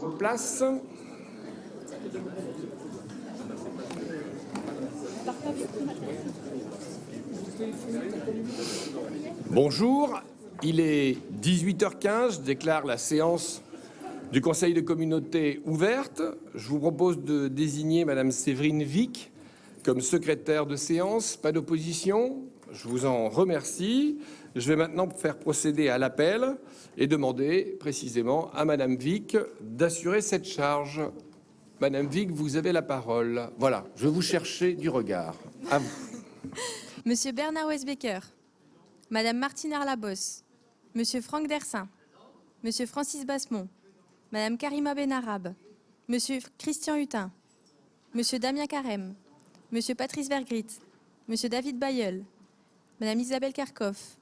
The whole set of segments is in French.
Vos places. Bonjour, il est 18h15, je déclare la séance du Conseil de communauté ouverte. Je vous propose de désigner Madame Séverine Vic comme secrétaire de séance. Pas d'opposition, je vous en remercie. Je vais maintenant faire procéder à l'appel et demander précisément à Madame Vic d'assurer cette charge. Madame Vic, vous avez la parole. Voilà, je vais vous chercher du regard. À vous. Monsieur Bernard Wesbecker, Madame Martine Arlabos, Monsieur Franck Dersin, Monsieur Francis Bassemont, Madame Karima Benarab, Monsieur Christian Hutin, Monsieur Damien Carême, Monsieur Patrice Vergrit, Monsieur David Bayeul, Madame Isabelle Kerkhoff,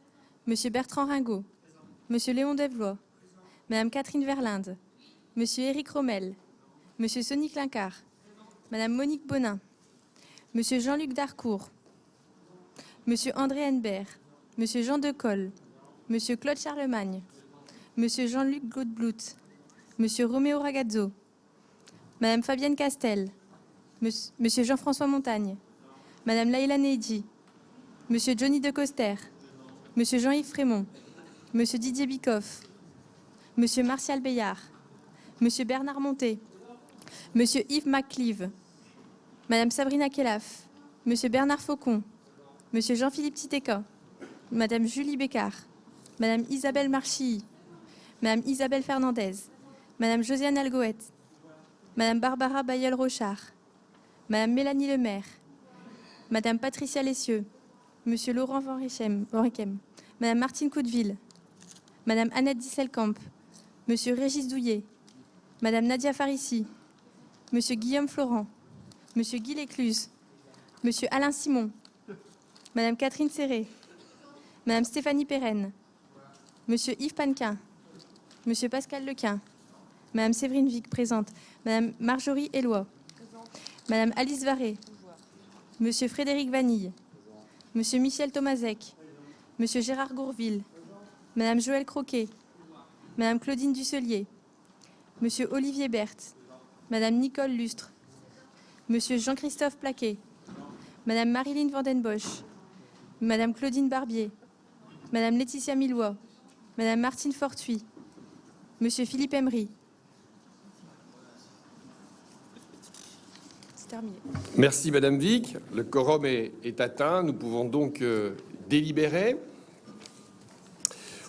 Monsieur Bertrand Ringot, Monsieur Léon Devlois, Madame Catherine Verlinde, Monsieur Éric Rommel, Monsieur Sonny Clincard, Madame Monique Bonin, Monsieur Jean-Luc Darcourt, Monsieur André Henbert, Monsieur Jean Decolle, Monsieur Claude Charlemagne, Monsieur Jean-Luc Godblout, Monsieur Roméo Ragazzo, Madame Fabienne Castel, Monsieur Jean-François Montagne, Madame Laïla Neidji, Monsieur Johnny Decoster, Monsieur Jean-Yves Frémont, Monsieur Didier Bicoff, Monsieur Martial Beillard, Monsieur Bernard Monté, Monsieur Yves McClive, Madame Sabrina Kelaf, Monsieur Bernard Faucon, Monsieur Jean-Philippe Titeka, Madame Julie Bécard, Madame Isabelle Marchilly, Madame Isabelle Fernandez, Madame Josiane Algoët, Madame Barbara Bayeul-Rochard, Madame Mélanie Lemaire, Madame Patricia Lessieux, Monsieur Laurent Van Richem, Madame Martine Coudeville, Madame Annette Disselkamp, Monsieur Régis Douillet, Madame Nadia Farissi, Monsieur Guillaume Florent, Monsieur Guy Lécluse, Monsieur Alain Simon, Madame Catherine Serré, Madame Stéphanie Perrenne, Monsieur Yves Panquin, Monsieur Pascal Lequin, Madame Séverine Vic présente, Madame Marjorie Éloi, Madame Alice Varé, Monsieur Frédéric Vanille, Monsieur Michel Tomazek, Monsieur Gérard Gourville, Madame Joëlle Croquet, Madame Claudine Dusselier, Monsieur Olivier Berthe, Madame Nicole Lustre, Monsieur Jean-Christophe Plaquet, Madame Marilyn Vandenbosch, Madame Claudine Barbier, Madame Laetitia Millois, Madame Martine Fortuit, Monsieur Philippe Emery. C'est terminé. Merci Madame Vic. Le quorum est atteint. Nous pouvons donc délibérer.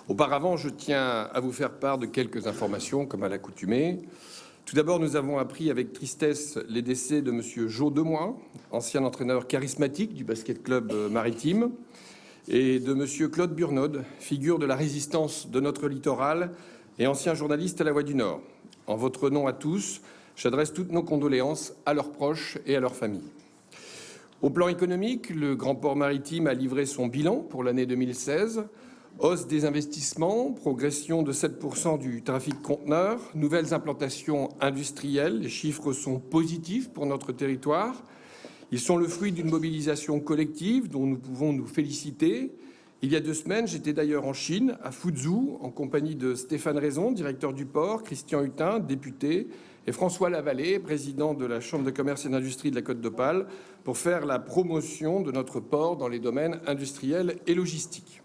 Auparavant, je tiens à vous faire part de quelques informations, comme à l'accoutumée. Tout d'abord, nous avons appris avec tristesse les décès de Monsieur Jo Demoin, ancien entraîneur charismatique du basket club maritime, et de Monsieur Claude Burnod, figure de la résistance de notre littoral et ancien journaliste à La Voix du Nord. En votre nom à tous, j'adresse toutes nos condoléances à leurs proches et à leurs familles. Au plan économique, le Grand Port Maritime a livré son bilan pour l'année 2016. Hausse des investissements, progression de 7% du trafic conteneur, nouvelles implantations industrielles. Les chiffres sont positifs pour notre territoire. Ils sont le fruit d'une mobilisation collective dont nous pouvons nous féliciter. Il y a 2 semaines, j'étais d'ailleurs en Chine, à Fuzhou, en compagnie de Stéphane Raison, directeur du port, Christian Hutin, député, et François Lavallée, président de la Chambre de commerce et d'industrie de la Côte d'Opale, pour faire la promotion de notre port dans les domaines industriels et logistiques.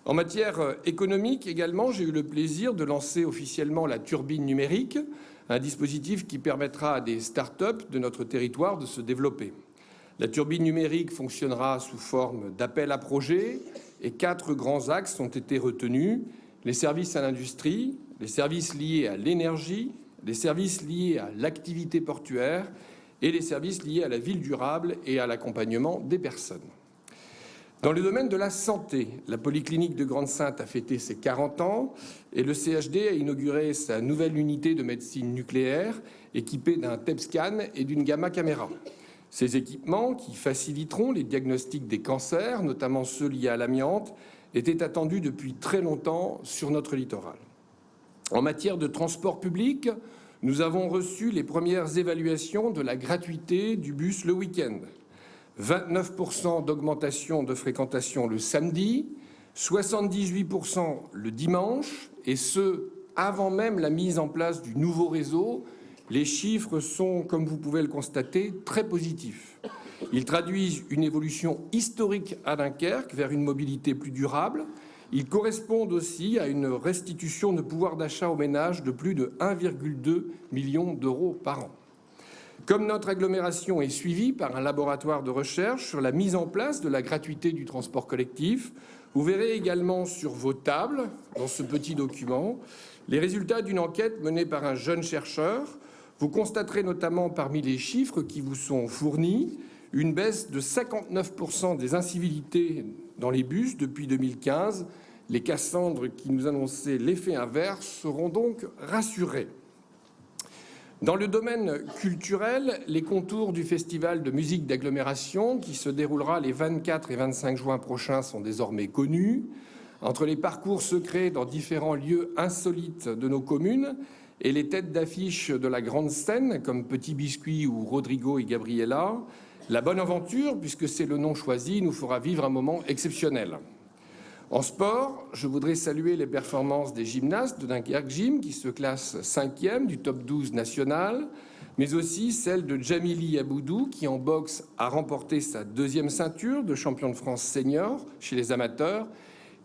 En matière économique également, j'ai eu le plaisir de lancer officiellement la turbine numérique, un dispositif qui permettra à des start-up de notre territoire de se développer. La turbine numérique fonctionnera sous forme d'appel à projets et 4 grands axes ont été retenus: les services à l'industrie, les services liés à l'énergie, les services liés à l'activité portuaire et les services liés à la ville durable et à l'accompagnement des personnes. Dans le domaine de la santé, la Polyclinique de Grande-Synthe a fêté ses 40 ans et le CHD a inauguré sa nouvelle unité de médecine nucléaire équipée d'un TEP-scan et d'une gamma caméra. Ces équipements, qui faciliteront les diagnostics des cancers, notamment ceux liés à l'amiante, étaient attendus depuis très longtemps sur notre littoral. En matière de transport public, nous avons reçu les premières évaluations de la gratuité du bus le week-end. 29% d'augmentation de fréquentation le samedi, 78% le dimanche, et ce, avant même la mise en place du nouveau réseau, les chiffres sont, comme vous pouvez le constater, très positifs. Ils traduisent une évolution historique à Dunkerque vers une mobilité plus durable. Ils correspondent aussi à une restitution de pouvoir d'achat aux ménages de plus de 1,2 million d'euros par an. Comme notre agglomération est suivie par un laboratoire de recherche sur la mise en place de la gratuité du transport collectif, vous verrez également sur vos tables, dans ce petit document, les résultats d'une enquête menée par un jeune chercheur. Vous constaterez notamment parmi les chiffres qui vous sont fournis une baisse de 59% des incivilités dans les bus depuis 2015. Les Cassandres qui nous annonçaient l'effet inverse seront donc rassurés. Dans le domaine culturel, les contours du festival de musique d'agglomération qui se déroulera les 24 et 25 juin prochains sont désormais connus. Entre les parcours secrets dans différents lieux insolites de nos communes et les têtes d'affiche de la grande scène comme Petit Biscuit ou Rodrigo et Gabriela, la bonne aventure, puisque c'est le nom choisi, nous fera vivre un moment exceptionnel. En sport, je voudrais saluer les performances des gymnastes de Dunkerque Gym qui se classent 5e du top 12 national, mais aussi celle de Jamili Aboudou qui en boxe a remporté sa 2e ceinture de champion de France senior chez les amateurs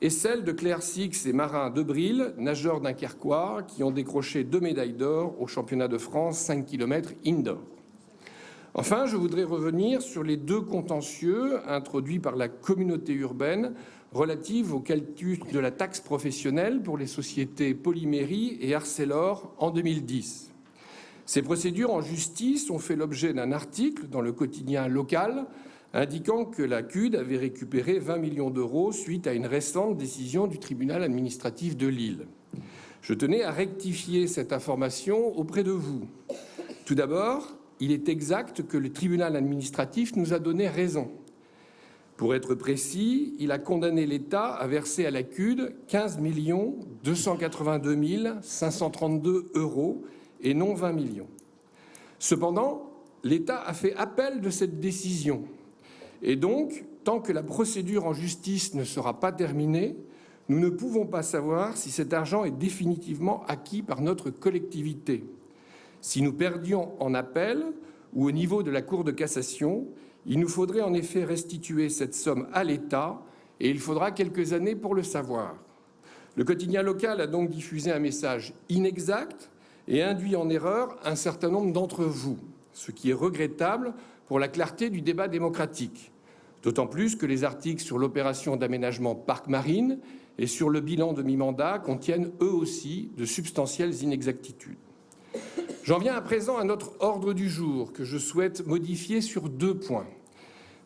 et celle de Claire Six et Marin Debril, nageurs dunkerquois qui ont décroché 2 médailles d'or au championnat de France 5 km indoor. Enfin, je voudrais revenir sur les 2 contentieux introduits par la communauté urbaine relative au calcul de la taxe professionnelle pour les sociétés Polymérie et Arcelor en 2010. Ces procédures en justice ont fait l'objet d'un article dans le quotidien local indiquant que la CUD avait récupéré 20 millions d'euros suite à une récente décision du tribunal administratif de Lille. Je tenais à rectifier cette information auprès de vous. Tout d'abord, il est exact que le tribunal administratif nous a donné raison. Pour être précis, il a condamné l'État à verser à la CUD 15 282 532 euros et non 20 millions. Cependant, l'État a fait appel de cette décision. Et donc, tant que la procédure en justice ne sera pas terminée, nous ne pouvons pas savoir si cet argent est définitivement acquis par notre collectivité. Si nous perdions en appel ou au niveau de la Cour de cassation, il nous faudrait en effet restituer cette somme à l'État et il faudra quelques années pour le savoir. Le quotidien local a donc diffusé un message inexact et induit en erreur un certain nombre d'entre vous, ce qui est regrettable pour la clarté du débat démocratique. D'autant plus que les articles sur l'opération d'aménagement Parc Marine et sur le bilan de mi-mandat contiennent eux aussi de substantielles inexactitudes. J'en viens à présent à notre ordre du jour que je souhaite modifier sur 2 points.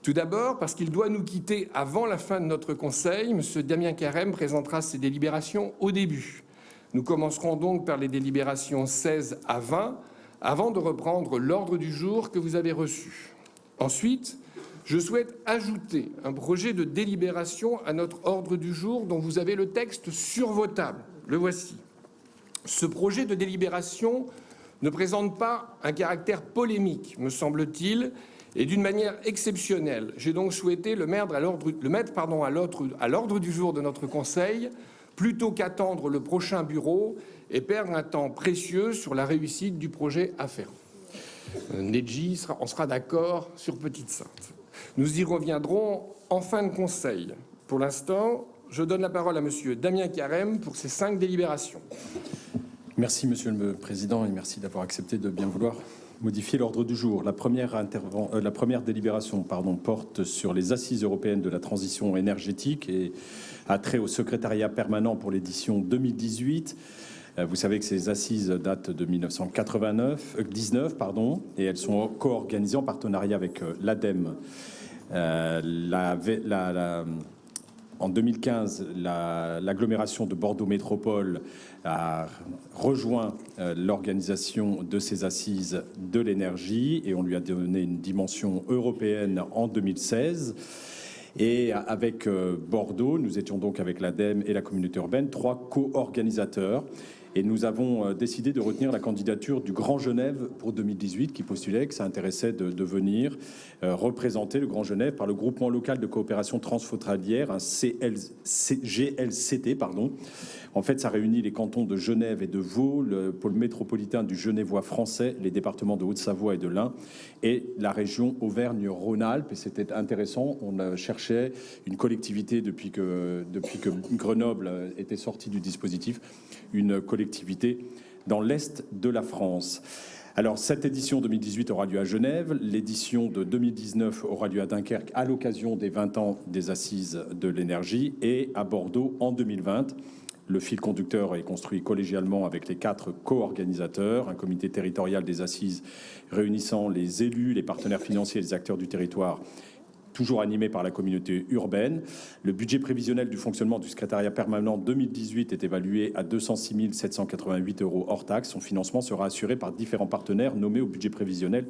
Tout d'abord, parce qu'il doit nous quitter avant la fin de notre conseil, M. Damien Carême présentera ses délibérations au début. Nous commencerons donc par les délibérations 16 à 20, avant de reprendre l'ordre du jour que vous avez reçu. Ensuite, je souhaite ajouter un projet de délibération à notre ordre du jour dont vous avez le texte sur vos tables. Le voici. Ce projet de délibération ne présente pas un caractère polémique, me semble-t-il, et d'une manière exceptionnelle. J'ai donc souhaité le mettre à l'ordre du jour de notre Conseil, plutôt qu'attendre le prochain bureau et perdre un temps précieux sur la réussite du projet afférent. Nedji, on sera d'accord sur Petite Sainte. Nous y reviendrons en fin de Conseil. Pour l'instant, je donne la parole à Monsieur Damien Carême pour ses 5 délibérations. Merci, Monsieur le Président, et merci d'avoir accepté de bien vouloir modifier l'ordre du jour. La première délibération porte sur les assises européennes de la transition énergétique et a trait au secrétariat permanent pour l'édition 2018. Vous savez que ces assises datent de 1919, et elles sont co-organisées en partenariat avec l'ADEME. En 2015, l'agglomération de Bordeaux Métropole a rejoint l'organisation de ces assises de l'énergie et on lui a donné une dimension européenne en 2016. Et avec Bordeaux, nous étions donc avec l'ADEME et la communauté urbaine, 3 co-organisateurs. Et nous avons décidé de retenir la candidature du Grand Genève pour 2018, qui postulait que ça intéressait de venir représenter le Grand Genève par le groupement local de coopération transfrontalière, un GLCT, pardon. En fait, ça réunit les cantons de Genève et de Vaud, le pôle métropolitain du Genevois français, les départements de Haute-Savoie et de l'Ain, et la région Auvergne-Rhône-Alpes. Et c'était intéressant. On cherchait une collectivité depuis que Grenoble était sorti du dispositif, une collectivité dans l'est de la France. Alors, cette édition 2018 aura lieu à Genève. L'édition de 2019 aura lieu à Dunkerque à l'occasion des 20 ans des Assises de l'énergie et à Bordeaux en 2020. Le fil conducteur est construit collégialement avec les 4 co-organisateurs, un comité territorial des Assises réunissant les élus, les partenaires financiers et les acteurs du territoire, toujours animé par la communauté urbaine. Le budget prévisionnel du fonctionnement du secrétariat permanent 2018 est évalué à 206 788 € hors taxes. Son financement sera assuré par différents partenaires nommés au budget prévisionnel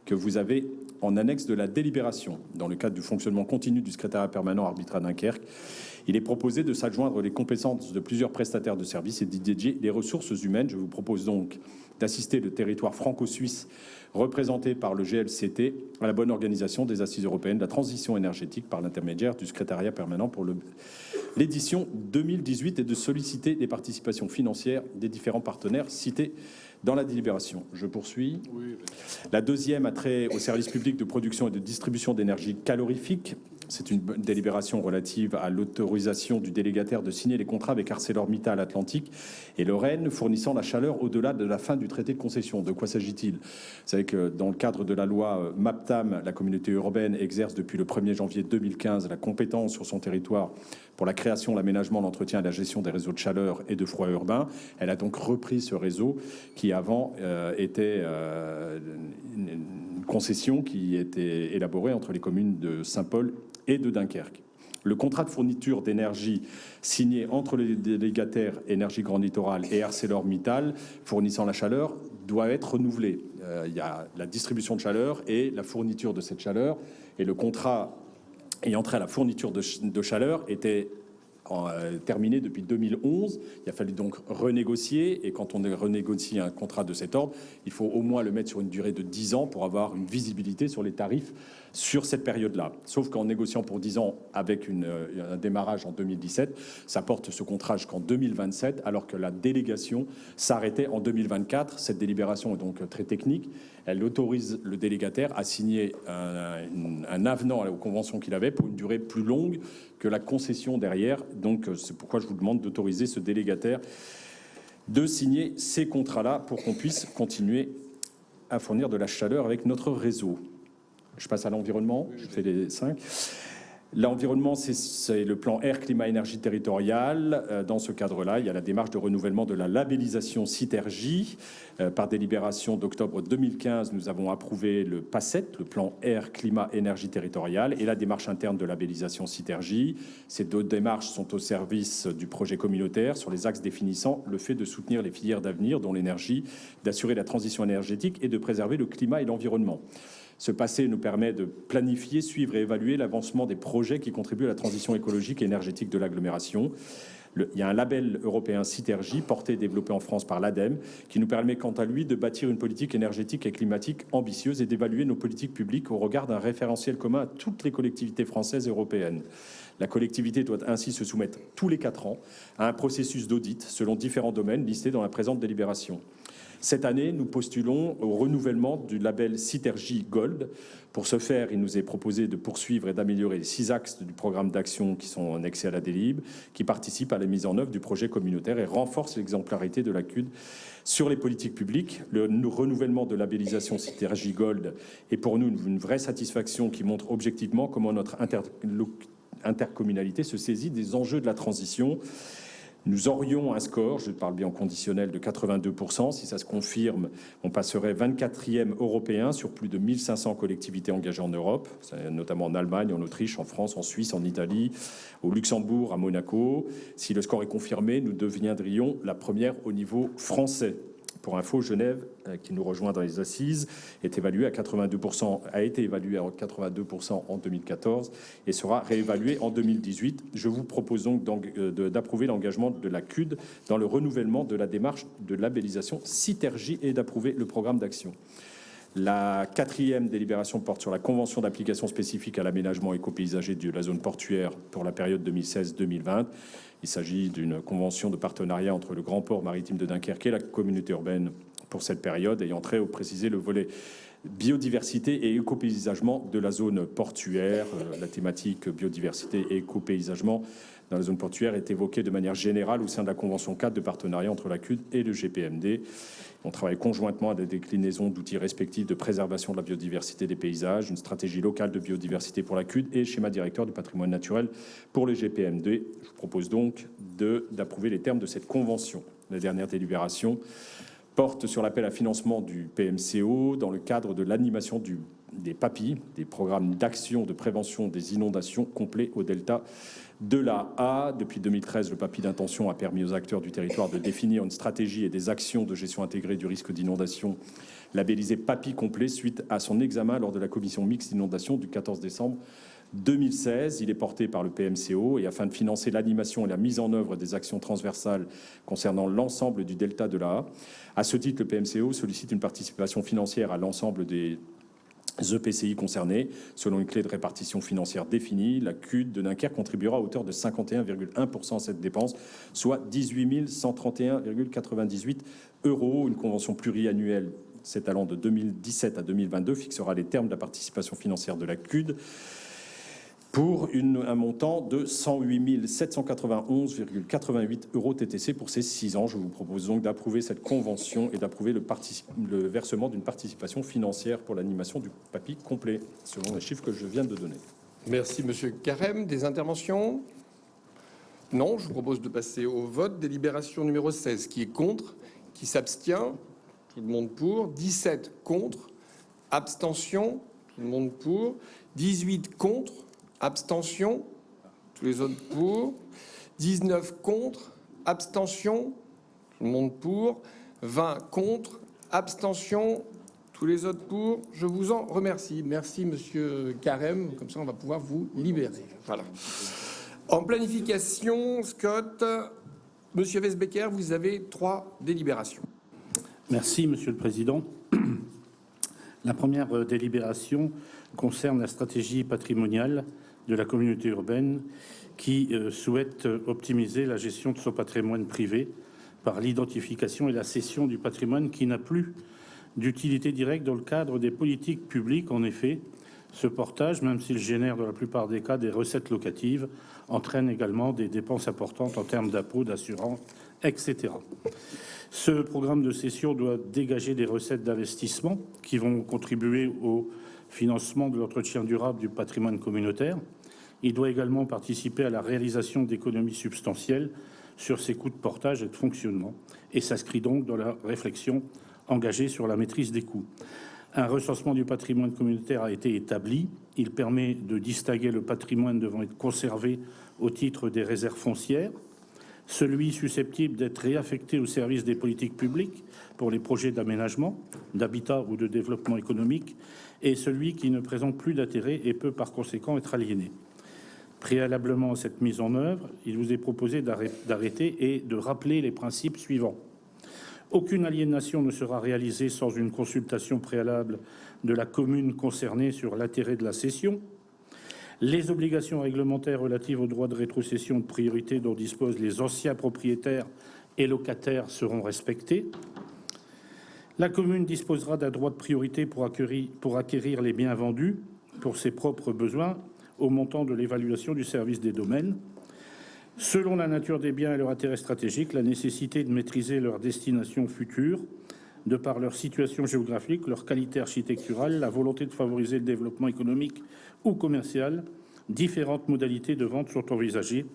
que vous avez en annexe de la délibération. Dans le cadre du fonctionnement continu du secrétariat permanent arbitre à Dunkerque, il est proposé de s'adjoindre les compétences de plusieurs prestataires de services et d'y dédier les ressources humaines. Je vous propose donc d'assister le territoire franco-suisse représenté par le GLCT à la bonne organisation des Assises européennes de la transition énergétique par l'intermédiaire du secrétariat permanent pour l'édition 2018 et de solliciter les participations financières des différents partenaires cités dans la délibération. Je poursuis. Oui. La deuxième a trait au service public de production et de distribution d'énergie calorifique. C'est une délibération relative à l'autorisation du délégataire de signer les contrats avec ArcelorMittal Atlantique et Lorraine fournissant la chaleur au-delà de la fin du traité de concession. De quoi s'agit-il? Vous savez que dans le cadre de la loi MAPTAM, la communauté urbaine exerce depuis le 1er janvier 2015 la compétence sur son territoire pour la création, l'aménagement, l'entretien et la gestion des réseaux de chaleur et de froid urbain. Elle a donc repris ce réseau qui avant était une concession qui était élaborée entre les communes de Saint-Paul et de Dunkerque. Le contrat de fourniture d'énergie signé entre les délégataires Énergie Grand Littoral et ArcelorMittal fournissant la chaleur doit être renouvelé. Il y a la distribution de chaleur et la fourniture de cette chaleur. Et le contrat ayant trait à la fourniture de chaleur était terminé depuis 2011. Il a fallu donc renégocier. Et quand on renégocie un contrat de cet ordre, il faut au moins le mettre sur une durée de 10 ans pour avoir une visibilité sur les tarifs sur cette période-là. Sauf qu'en négociant pour 10 ans avec un démarrage en 2017, ça porte ce contrat jusqu'en 2027, alors que la délégation s'arrêtait en 2024. Cette délibération est donc très technique. Elle autorise le délégataire à signer un avenant aux conventions qu'il avait pour une durée plus longue que la concession derrière. Donc c'est pourquoi je vous demande d'autoriser ce délégataire de signer ces contrats-là pour qu'on puisse continuer à fournir de la chaleur avec notre réseau. Je passe à l'environnement, je fais les 5. L'environnement, c'est le plan air, climat, énergie territoriale. Dans ce cadre-là, il y a la démarche de renouvellement de la labellisation Citergie. Par délibération d'octobre 2015, nous avons approuvé le PACET, le plan air, climat, énergie territoriale, et la démarche interne de labellisation Citergie. Ces 2 démarches sont au service du projet communautaire sur les axes définissant le fait de soutenir les filières d'avenir, dont l'énergie, d'assurer la transition énergétique et de préserver le climat et l'environnement. Ce passé nous permet de planifier, suivre et évaluer l'avancement des projets qui contribuent à la transition écologique et énergétique de l'agglomération. Il y a un label européen Citergie, porté et développé en France par l'ADEME, qui nous permet quant à lui de bâtir une politique énergétique et climatique ambitieuse et d'évaluer nos politiques publiques au regard d'un référentiel commun à toutes les collectivités françaises et européennes. La collectivité doit ainsi se soumettre tous les 4 ans à un processus d'audit selon différents domaines listés dans la présente délibération. Cette année, nous postulons au renouvellement du label Citergie Gold. Pour ce faire, il nous est proposé de poursuivre et d'améliorer les 6 axes du programme d'action qui sont annexés à la délib, qui participent à la mise en œuvre du projet communautaire et renforcent l'exemplarité de la CUD sur les politiques publiques. Le renouvellement de labellisation Citergie Gold est pour nous une vraie satisfaction qui montre objectivement comment notre intercommunalité se saisit des enjeux de la transition. Nous aurions un score, je parle bien en conditionnel, de 82%. Si ça se confirme, on passerait 24e européen sur plus de 1500 collectivités engagées en Europe, notamment en Allemagne, en Autriche, en France, en Suisse, en Italie, au Luxembourg, à Monaco. Si le score est confirmé, nous deviendrions la première au niveau français. Pour info, Genève, qui nous rejoint dans les assises, a été évalué à 82% en 2014 et sera réévalué en 2018. Je vous propose donc d'approuver l'engagement de la CUD dans le renouvellement de la démarche de labellisation Citergie et d'approuver le programme d'action. La 4e délibération porte sur la convention d'application spécifique à l'aménagement éco-paysager de la zone portuaire pour la période 2016-2020. Il s'agit d'une convention de partenariat entre le Grand Port maritime de Dunkerque et la communauté urbaine pour cette période, ayant trait au préciser le volet biodiversité et éco-paysagement de la zone portuaire. La thématique biodiversité et éco-paysagement dans la zone portuaire est évoquée de manière générale au sein de la convention 4 de partenariat entre la CUD et le GPMD. On travaille conjointement à des déclinaisons d'outils respectifs de préservation de la biodiversité des paysages, une stratégie locale de biodiversité pour la CUD et schéma directeur du patrimoine naturel pour le GPMD. Je vous propose donc d'approuver les termes de cette convention. La dernière délibération porte sur l'appel à financement du PMCO dans le cadre de l'animation des PAPI, des programmes d'action de prévention des inondations complets au delta de la A. Depuis 2013, le PAPI d'intention a permis aux acteurs du territoire de définir une stratégie et des actions de gestion intégrée du risque d'inondation labellisé PAPI complet suite à son examen lors de la commission mixte inondation du 14 décembre 2016. Il est porté par le PMCO et afin de financer l'animation et la mise en œuvre des actions transversales concernant l'ensemble du delta de la A. À ce titre, le PMCO sollicite une participation financière à l'ensemble des EPCI concernés. Selon une clé de répartition financière définie, la CUD de Dunkerque contribuera à hauteur de 51,1% à cette dépense, soit 18 131,98 €. Une convention pluriannuelle s'étalant de 2017 à 2022 fixera les termes de la participation financière de la CUD pour un montant de 108 791,88 € TTC pour ces 6 ans. Je vous propose donc d'approuver cette convention et d'approuver le versement d'une participation financière pour l'animation du PAPI complet, selon les chiffres que je viens de donner. Merci, Monsieur Carême. Des interventions? Non, je vous propose de passer au vote. Délibération numéro 16, qui est contre, qui s'abstient, tout le monde pour. 17 contre, abstention, tout le monde pour. 18 contre, abstention, tous les autres pour. 19 contre, abstention, tout le monde pour. 20 contre, abstention, tous les autres pour. Je vous en remercie. Merci, Monsieur Carême. Comme ça, on va pouvoir vous libérer. Voilà. En planification, Scott, Monsieur Weisbecker, vous avez 3 délibérations. Merci, Monsieur le Président. La première délibération concerne la stratégie patrimoniale de la communauté urbaine qui souhaite optimiser la gestion de son patrimoine privé par l'identification et la cession du patrimoine qui n'a plus d'utilité directe dans le cadre des politiques publiques. En effet, ce portage, même s'il génère dans la plupart des cas des recettes locatives, entraîne également des dépenses importantes en termes d'impôts, d'assurance, etc. Ce programme de cession doit dégager des recettes d'investissement qui vont contribuer au financement de l'entretien durable du patrimoine communautaire. Il doit également participer à la réalisation d'économies substantielles sur ses coûts de portage et de fonctionnement et s'inscrit donc dans la réflexion engagée sur la maîtrise des coûts. Un recensement du patrimoine communautaire a été établi. Il permet de distinguer le patrimoine devant être conservé au titre des réserves foncières, celui susceptible d'être réaffecté au service des politiques publiques pour les projets d'aménagement, d'habitat ou de développement économique, et celui qui ne présente plus d'intérêt et peut par conséquent être aliéné. Préalablement à cette mise en œuvre, il vous est proposé d'arrêter et de rappeler les principes suivants. Aucune aliénation ne sera réalisée sans une consultation préalable de la commune concernée sur l'intérêt de la cession. Les obligations réglementaires relatives aux droits de rétrocession de priorité dont disposent les anciens propriétaires et locataires seront respectées. La commune disposera d'un droit de priorité pour acquérir les biens vendus pour ses propres besoins au montant de l'évaluation du service des domaines. Selon la nature des biens et leur intérêt stratégique, la nécessité de maîtriser leur destination future, de par leur situation géographique, leur qualité architecturale, la volonté de favoriser le développement économique ou commercial, différentes modalités de vente sont envisagées.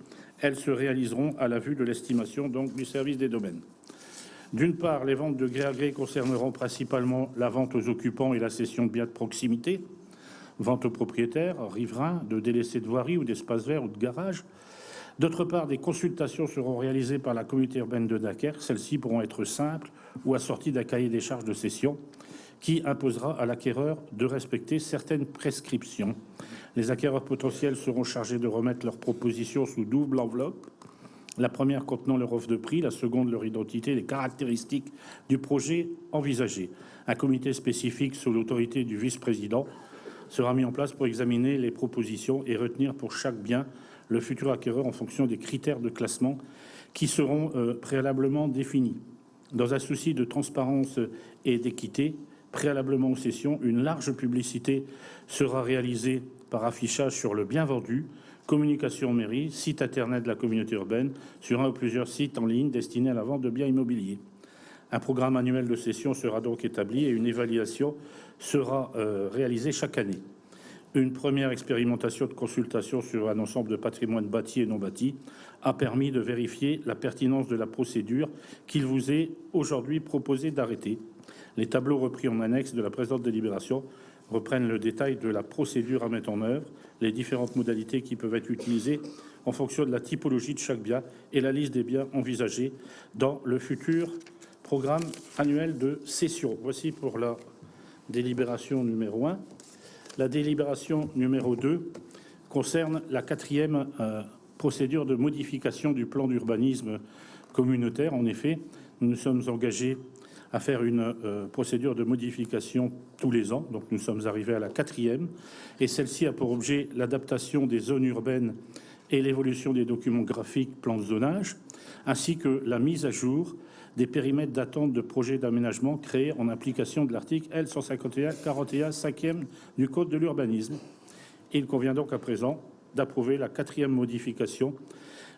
Elles se réaliseront à la vue de l'estimation donc du service des domaines. D'une part, les ventes de gré à gré concerneront principalement la vente aux occupants et la cession de biens de proximité, vente aux propriétaires, riverains, de délaissés de voiries ou d'espaces verts ou de garages, D'autre part, des consultations seront réalisées par la communauté urbaine de Dunkerque. Celles-ci pourront être simples ou assorties d'un cahier des charges de cession qui imposera à l'acquéreur de respecter certaines prescriptions. Les acquéreurs potentiels seront chargés de remettre leurs propositions sous double enveloppe, la première contenant leur offre de prix, la seconde leur identité et les caractéristiques du projet envisagé. Un comité spécifique sous l'autorité du vice-président sera mis en place pour examiner les propositions et retenir pour chaque bien le futur acquéreur en fonction des critères de classement qui seront préalablement définis. Dans un souci de transparence et d'équité, préalablement aux cessions, une large publicité sera réalisée par affichage sur le bien vendu, communication en mairie, site internet de la communauté urbaine, sur un ou plusieurs sites en ligne destinés à la vente de biens immobiliers. Un programme annuel de cession sera donc établi et une évaluation sera réalisée chaque année. Une première expérimentation de consultation sur un ensemble de patrimoine bâti et non bâti a permis de vérifier la pertinence de la procédure qu'il vous est aujourd'hui proposé d'arrêter. Les tableaux repris en annexe de la présente délibération reprennent le détail de la procédure à mettre en œuvre, les différentes modalités qui peuvent être utilisées en fonction de la typologie de chaque bien et la liste des biens envisagés dans le futur programme annuel de cession. Voici pour la délibération numéro 1. La délibération numéro 2 concerne la 4e procédure de modification du plan d'urbanisme communautaire. En effet, nous nous sommes engagés à faire une procédure de modification tous les ans. Donc nous sommes arrivés à la 4e et celle-ci a pour objet l'adaptation des zones urbaines et l'évolution des documents graphiques, plans de zonage, ainsi que la mise à jour des périmètres d'attente de projets d'aménagement créés en application de l'article L151-41 5e du Code de l'urbanisme. Il convient donc à présent d'approuver la 4e modification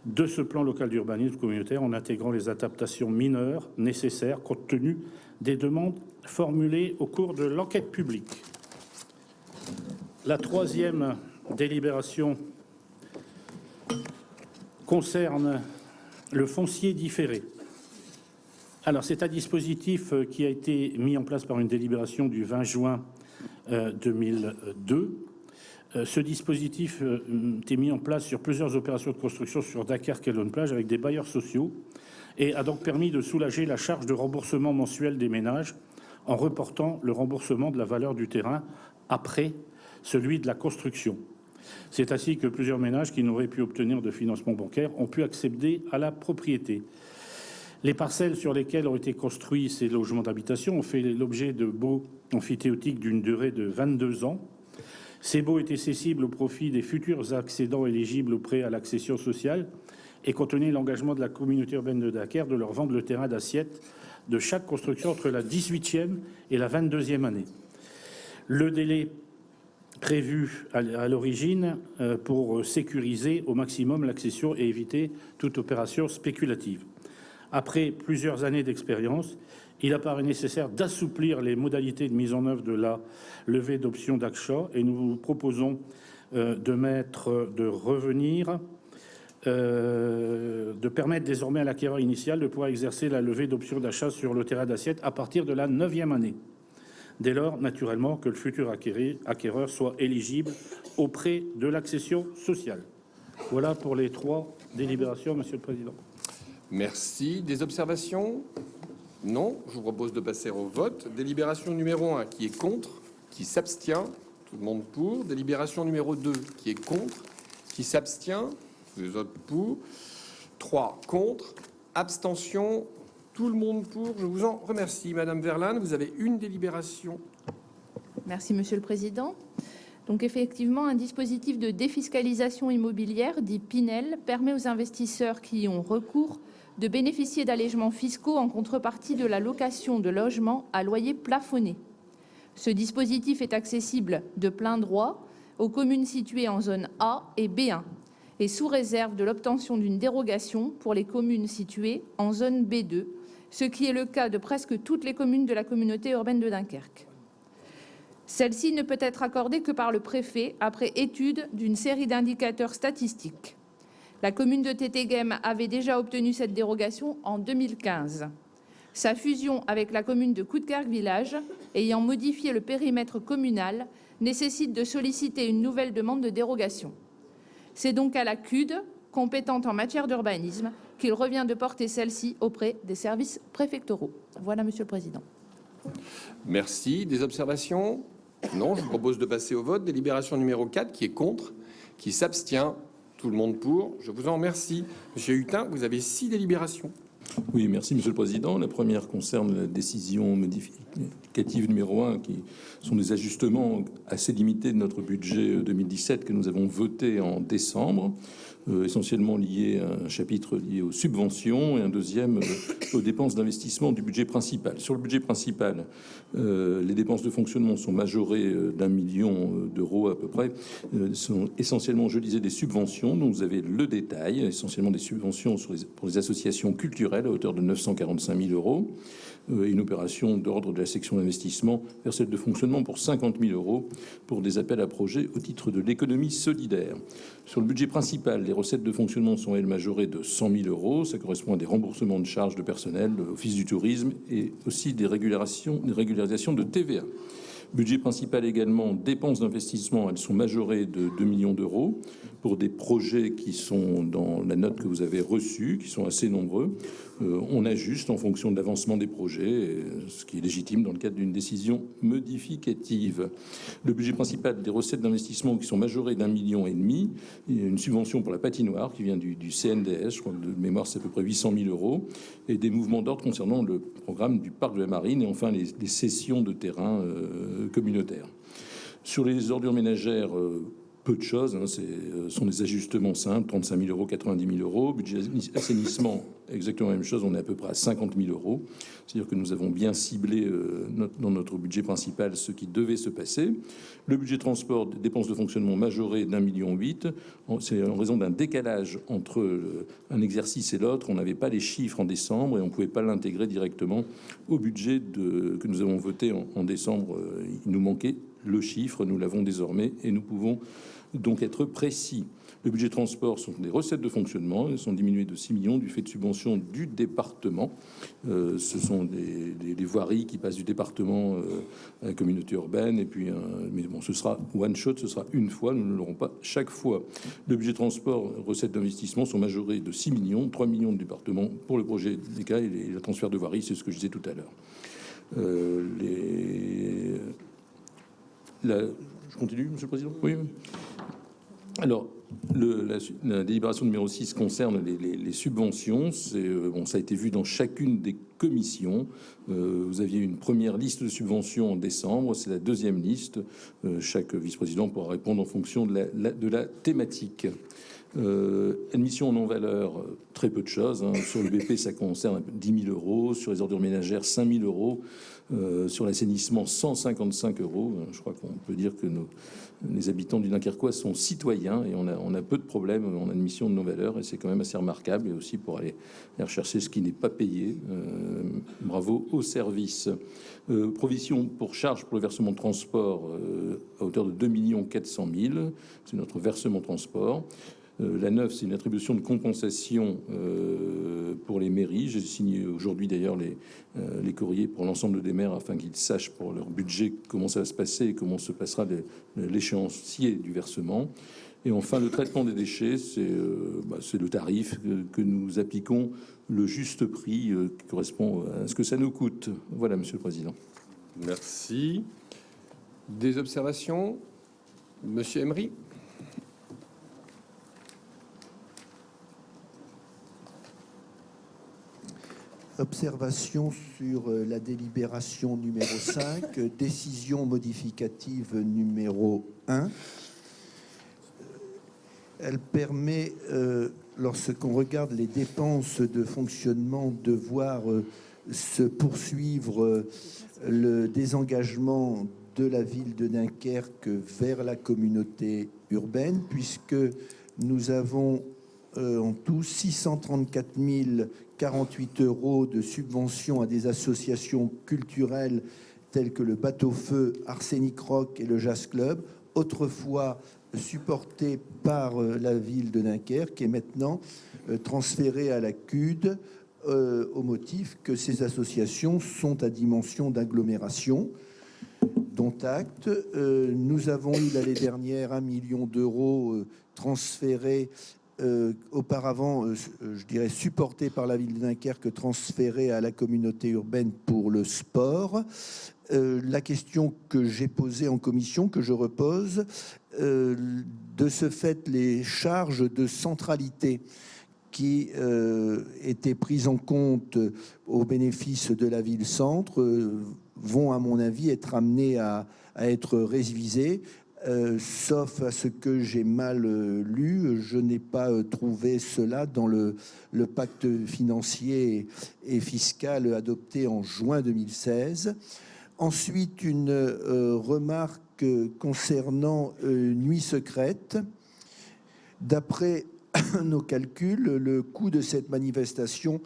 de ce plan local d'urbanisme communautaire en intégrant les adaptations mineures nécessaires compte tenu des demandes formulées au cours de l'enquête publique. La 3e délibération concerne le foncier différé. Alors, c'est un dispositif qui a été mis en place par une délibération du 20 juin 2002. Ce dispositif était mis en place sur plusieurs opérations de construction sur Dunkerque et Laune-Plage avec des bailleurs sociaux et a donc permis de soulager la charge de remboursement mensuel des ménages en reportant le remboursement de la valeur du terrain après celui de la construction. C'est ainsi que plusieurs ménages qui n'auraient pu obtenir de financement bancaire ont pu accéder à la propriété. Les parcelles sur lesquelles ont été construits ces logements d'habitation ont fait l'objet de baux emphytéotiques d'une durée de 22 ans. Ces baux étaient cessibles au profit des futurs accédants éligibles au prêt à l'accession sociale et contenaient l'engagement de la communauté urbaine de Dunkerque de leur vendre le terrain d'assiette de chaque construction entre la 18e et la 22e année. Le délai prévu à l'origine pour sécuriser au maximum l'accession et éviter toute opération spéculative. Après plusieurs années d'expérience, il apparaît nécessaire d'assouplir les modalités de mise en œuvre de la levée d'options d'achat et nous vous proposons de permettre désormais à l'acquéreur initial de pouvoir exercer la levée d'options d'achat sur le terrain d'assiette à partir de la 9e année. Dès lors, naturellement, que le futur acquéreur soit éligible au prêt de l'accession sociale. Voilà pour les 3 délibérations, Monsieur le Président. Merci. Des observations? Non. Je vous propose de passer au vote. Délibération numéro 1, qui est contre, qui s'abstient, tout le monde pour. Délibération numéro 2, qui est contre, qui s'abstient, tous les autres pour. 3 contre, abstention, tout le monde pour. Je vous en remercie. Madame Verlane, vous avez une délibération. Merci, Monsieur le Président. Donc effectivement, un dispositif de défiscalisation immobilière, dit Pinel, permet aux investisseurs qui y ont recours de bénéficier d'allégements fiscaux en contrepartie de la location de logements à loyer plafonné. Ce dispositif est accessible de plein droit aux communes situées en zone A et B1 et sous réserve de l'obtention d'une dérogation pour les communes situées en zone B2, ce qui est le cas de presque toutes les communes de la communauté urbaine de Dunkerque. Celle-ci ne peut être accordée que par le préfet après étude d'une série d'indicateurs statistiques. La commune de Tétéghem avait déjà obtenu cette dérogation en 2015. Sa fusion avec la commune de Coudekerque Village, ayant modifié le périmètre communal, nécessite de solliciter une nouvelle demande de dérogation. C'est donc à la CUD compétente en matière d'urbanisme, qu'il revient de porter celle-ci auprès des services préfectoraux. Voilà, Monsieur le Président. Merci. Des observations? Non, je vous propose de passer au vote. Délibération numéro 4, qui est contre, qui s'abstient. Tout le monde pour. Je vous en remercie. Monsieur Hutin, vous avez 6 délibérations. Oui, merci Monsieur le Président. La première concerne la décision modificative numéro 1, qui sont des ajustements assez limités de notre budget 2017 que nous avons voté en décembre, essentiellement liés à un chapitre lié aux subventions et un deuxième aux dépenses d'investissement du budget principal. Sur le budget principal, les dépenses de fonctionnement sont majorées d'1 million d'euros à peu près. Sont essentiellement, je disais, des subventions dont vous avez le détail, essentiellement des subventions pour les associations culturelles à hauteur de 945 000 euros. Une opération d'ordre de la section d'investissement vers celle de fonctionnement pour 50 000 euros pour des appels à projets au titre de l'économie solidaire. Sur le budget principal, les recettes de fonctionnement sont, elles, majorées de 100 000 euros. Ça correspond à des remboursements de charges de personnel, de l'Office du tourisme et aussi des régularisations de TVA. Budget principal également, dépenses d'investissement, elles sont majorées de 2 millions d'euros pour des projets qui sont dans la note que vous avez reçue, qui sont assez nombreux. On ajuste en fonction de l'avancement des projets, ce qui est légitime dans le cadre d'une décision modificative. Le budget principal des recettes d'investissement qui sont majorées d'1,5 million. Il y a une subvention pour la patinoire qui vient du CNDS, je crois que de mémoire c'est à peu près 800 000 euros, et des mouvements d'ordre concernant le programme du parc de la Marine et enfin les cessions de terrain communautaires. Sur les ordures ménagères, peu de choses, hein, ce sont des ajustements simples, 35 000 euros, 90 000 euros. Budget assainissement, exactement la même chose, on est à peu près à 50 000 euros. C'est-à-dire que nous avons bien ciblé dans notre budget principal ce qui devait se passer. Le budget transport, dépenses de fonctionnement majorées d'1,8 million. C'est en raison d'un décalage entre un exercice et l'autre. On n'avait pas les chiffres en décembre et on ne pouvait pas l'intégrer directement au budget que nous avons voté en décembre. Il nous manquait le chiffre, nous l'avons désormais et nous pouvons donc être précis. Le budget transport sont des recettes de fonctionnement. Elles sont diminuées de 6 millions du fait de subventions du département. Ce sont des voiries qui passent du département à la communauté urbaine. Et puis, mais bon, ce sera one shot, ce sera une fois. Nous ne l'aurons pas chaque fois. Le budget transport, recettes d'investissement sont majorées de 6 millions, 3 millions de département pour le projet des cas et le transfert de voiries. C'est ce que je disais tout à l'heure. Je continue, Monsieur le Président? Oui. Alors, la délibération numéro 6 concerne les subventions. Ça a été vu dans chacune des commissions. Vous aviez une première liste de subventions en décembre. C'est la deuxième liste. Chaque vice-président pourra répondre en fonction de la thématique. Admission en non-valeur, très peu de choses. Hein. Sur le BP, ça concerne 10 000 euros. Sur les ordures ménagères, 5 000 euros. Sur l'assainissement, 155 euros. Je crois qu'on peut dire que les habitants du Dunkerquois sont citoyens et on a peu de problèmes en admission de non-valeur et c'est quand même assez remarquable. Et aussi pour aller rechercher ce qui n'est pas payé. Bravo au service. Provision pour charges pour le versement de transport à hauteur de 2 400 000. C'est notre versement transport. La 9, c'est une attribution de compensation pour les mairies. J'ai signé aujourd'hui d'ailleurs les courriers pour l'ensemble des maires afin qu'ils sachent pour leur budget comment ça va se passer et comment se passera l'échéancier du versement. Et enfin, le traitement des déchets, c'est le tarif que nous appliquons, le juste prix qui correspond à ce que ça nous coûte. Voilà, Monsieur le Président. Merci. Des observations? Monsieur Emery? Observation sur la délibération numéro 5, décision modificative numéro 1. Elle permet, lorsqu'on regarde les dépenses de fonctionnement, de voir se poursuivre le désengagement de la ville de Dunkerque vers la communauté urbaine, puisque nous avons en tout 634 048 euros de subventions à des associations culturelles telles que le Bateau-Feu, Arsenic Rock et le Jazz Club, autrefois supporté par la ville de Dunkerque et maintenant transféré à la CUD au motif que ces associations sont à dimension d'agglomération. Dont acte. Nous avons eu l'année dernière 1 million d'euros transférés auparavant, je dirais, supportés par la ville de Dunkerque, transférés à la communauté urbaine pour le sport. La question que j'ai posée en commission, que je repose, de ce fait, les charges de centralité qui étaient prises en compte au bénéfice de la ville-centre vont, à mon avis, être amenées à être révisées. Sauf à ce que j'ai mal lu, je n'ai pas trouvé cela dans le pacte financier et fiscal adopté en juin 2016. Ensuite, une remarque concernant Nuit Secrète. D'après nos calculs, le coût de cette manifestation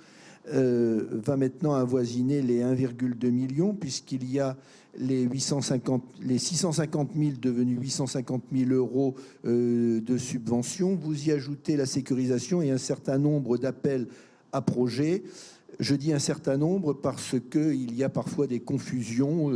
va maintenant avoisiner les 1,2 million, puisqu'il y a les 650 000 devenus 850 000 euros de subvention. Vous y ajoutez la sécurisation et un certain nombre d'appels à projets. Je dis un certain nombre parce qu'il y a parfois des confusions,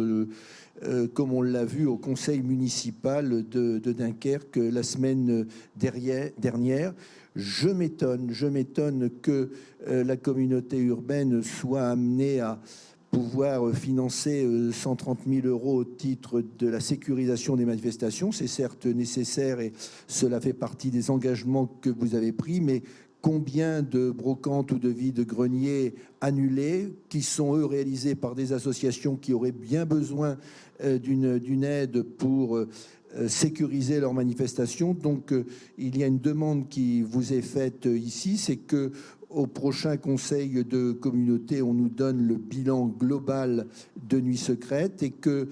comme on l'a vu au conseil municipal de Dunkerque la semaine dernière. Je m'étonne que la communauté urbaine soit amenée à pouvoir financer 130 000 euros au titre de la sécurisation des manifestations. C'est certes nécessaire et cela fait partie des engagements que vous avez pris, mais combien de brocantes ou de vide-greniers annulés qui sont, eux, réalisés par des associations qui auraient bien besoin d'une aide pour sécuriser leurs manifestations. Donc, il y a une demande qui vous est faite ici, c'est que au prochain conseil de communauté, on nous donne le bilan global de Nuit Secrète et que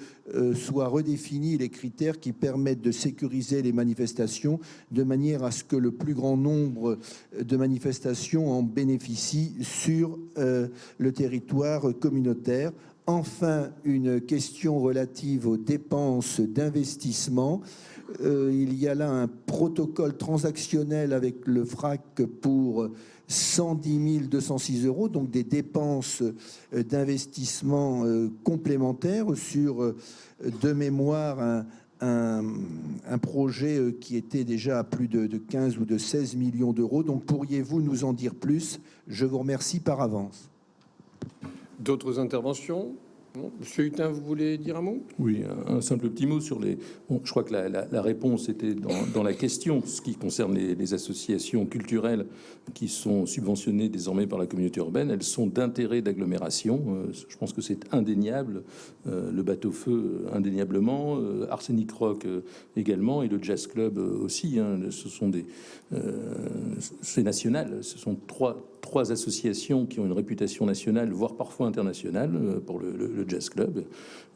soient redéfinis les critères qui permettent de sécuriser les manifestations de manière à ce que le plus grand nombre de manifestations en bénéficient sur le territoire communautaire. Enfin, une question relative aux dépenses d'investissement. Il y a là un protocole transactionnel avec le FRAC pour 110 206 euros, donc des dépenses d'investissement complémentaires sur, de mémoire, un projet qui était déjà à plus de 15 ou de 16 millions d'euros. Donc pourriez-vous nous en dire plus? Je vous remercie par avance. D'autres interventions? Non. Monsieur Hutin, vous voulez dire un mot? Oui, un simple petit mot sur les... Bon, je crois que la réponse était dans la question, ce qui concerne les associations culturelles qui sont subventionnées désormais par la communauté urbaine. Elles sont d'intérêt d'agglomération. Je pense que c'est indéniable. Le Bateau-Feu, indéniablement. Arsenic Rock également. Et le Jazz Club aussi. Ce sont des... c'est national. Ce sont trois associations qui ont une réputation nationale, voire parfois internationale, pour le Jazz Club.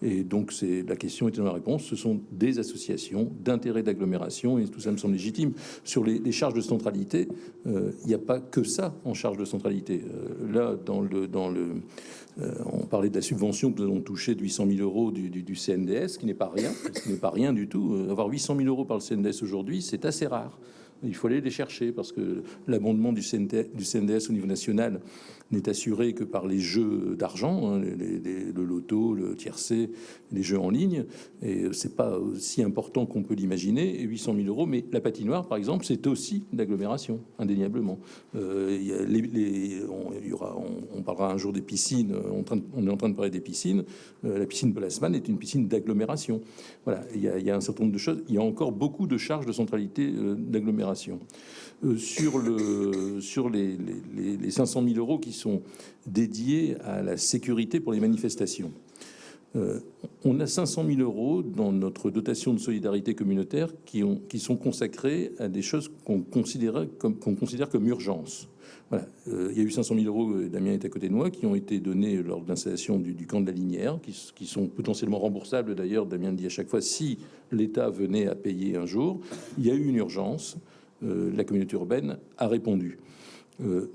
Et donc, la question était dans la réponse. Ce sont des associations d'intérêt d'agglomération et tout ça me semble légitime. Sur les charges de centralité, il n'y a pas que ça en charge de centralité. Là, on parlait de la subvention que nous avons touchée de 800 000 euros du CNDS, ce qui n'est pas rien. Ce n'est pas rien du tout. Avoir 800 000 euros par le CNDS aujourd'hui, c'est assez rare. Il faut aller les chercher parce que l'abondement du CNDS au niveau national n'est assuré que par les jeux d'argent, le loto, le tiercé, les jeux en ligne. Et c'est pas aussi important qu'on peut l'imaginer, 800 000 euros. Mais la patinoire, par exemple, c'est aussi d'agglomération, indéniablement. On parlera un jour des piscines. On est en train de parler des piscines. La piscine Polasman est une piscine d'agglomération. Voilà, il y a un certain nombre de choses. Il y a encore beaucoup de charges de centralité d'agglomération. Sur les 500 000 euros qui sont dédiés à la sécurité pour les manifestations. On a 500 000 euros dans notre dotation de solidarité communautaire qui sont consacrés à des choses qu'on considère comme urgence. Voilà. Il y a eu 500 000 euros, Damien est à côté de moi, qui ont été donnés lors de l'installation du camp de la Linière, qui sont potentiellement remboursables d'ailleurs, Damien le dit à chaque fois, si l'État venait à payer un jour. Il y a eu une urgence, la communauté urbaine a répondu.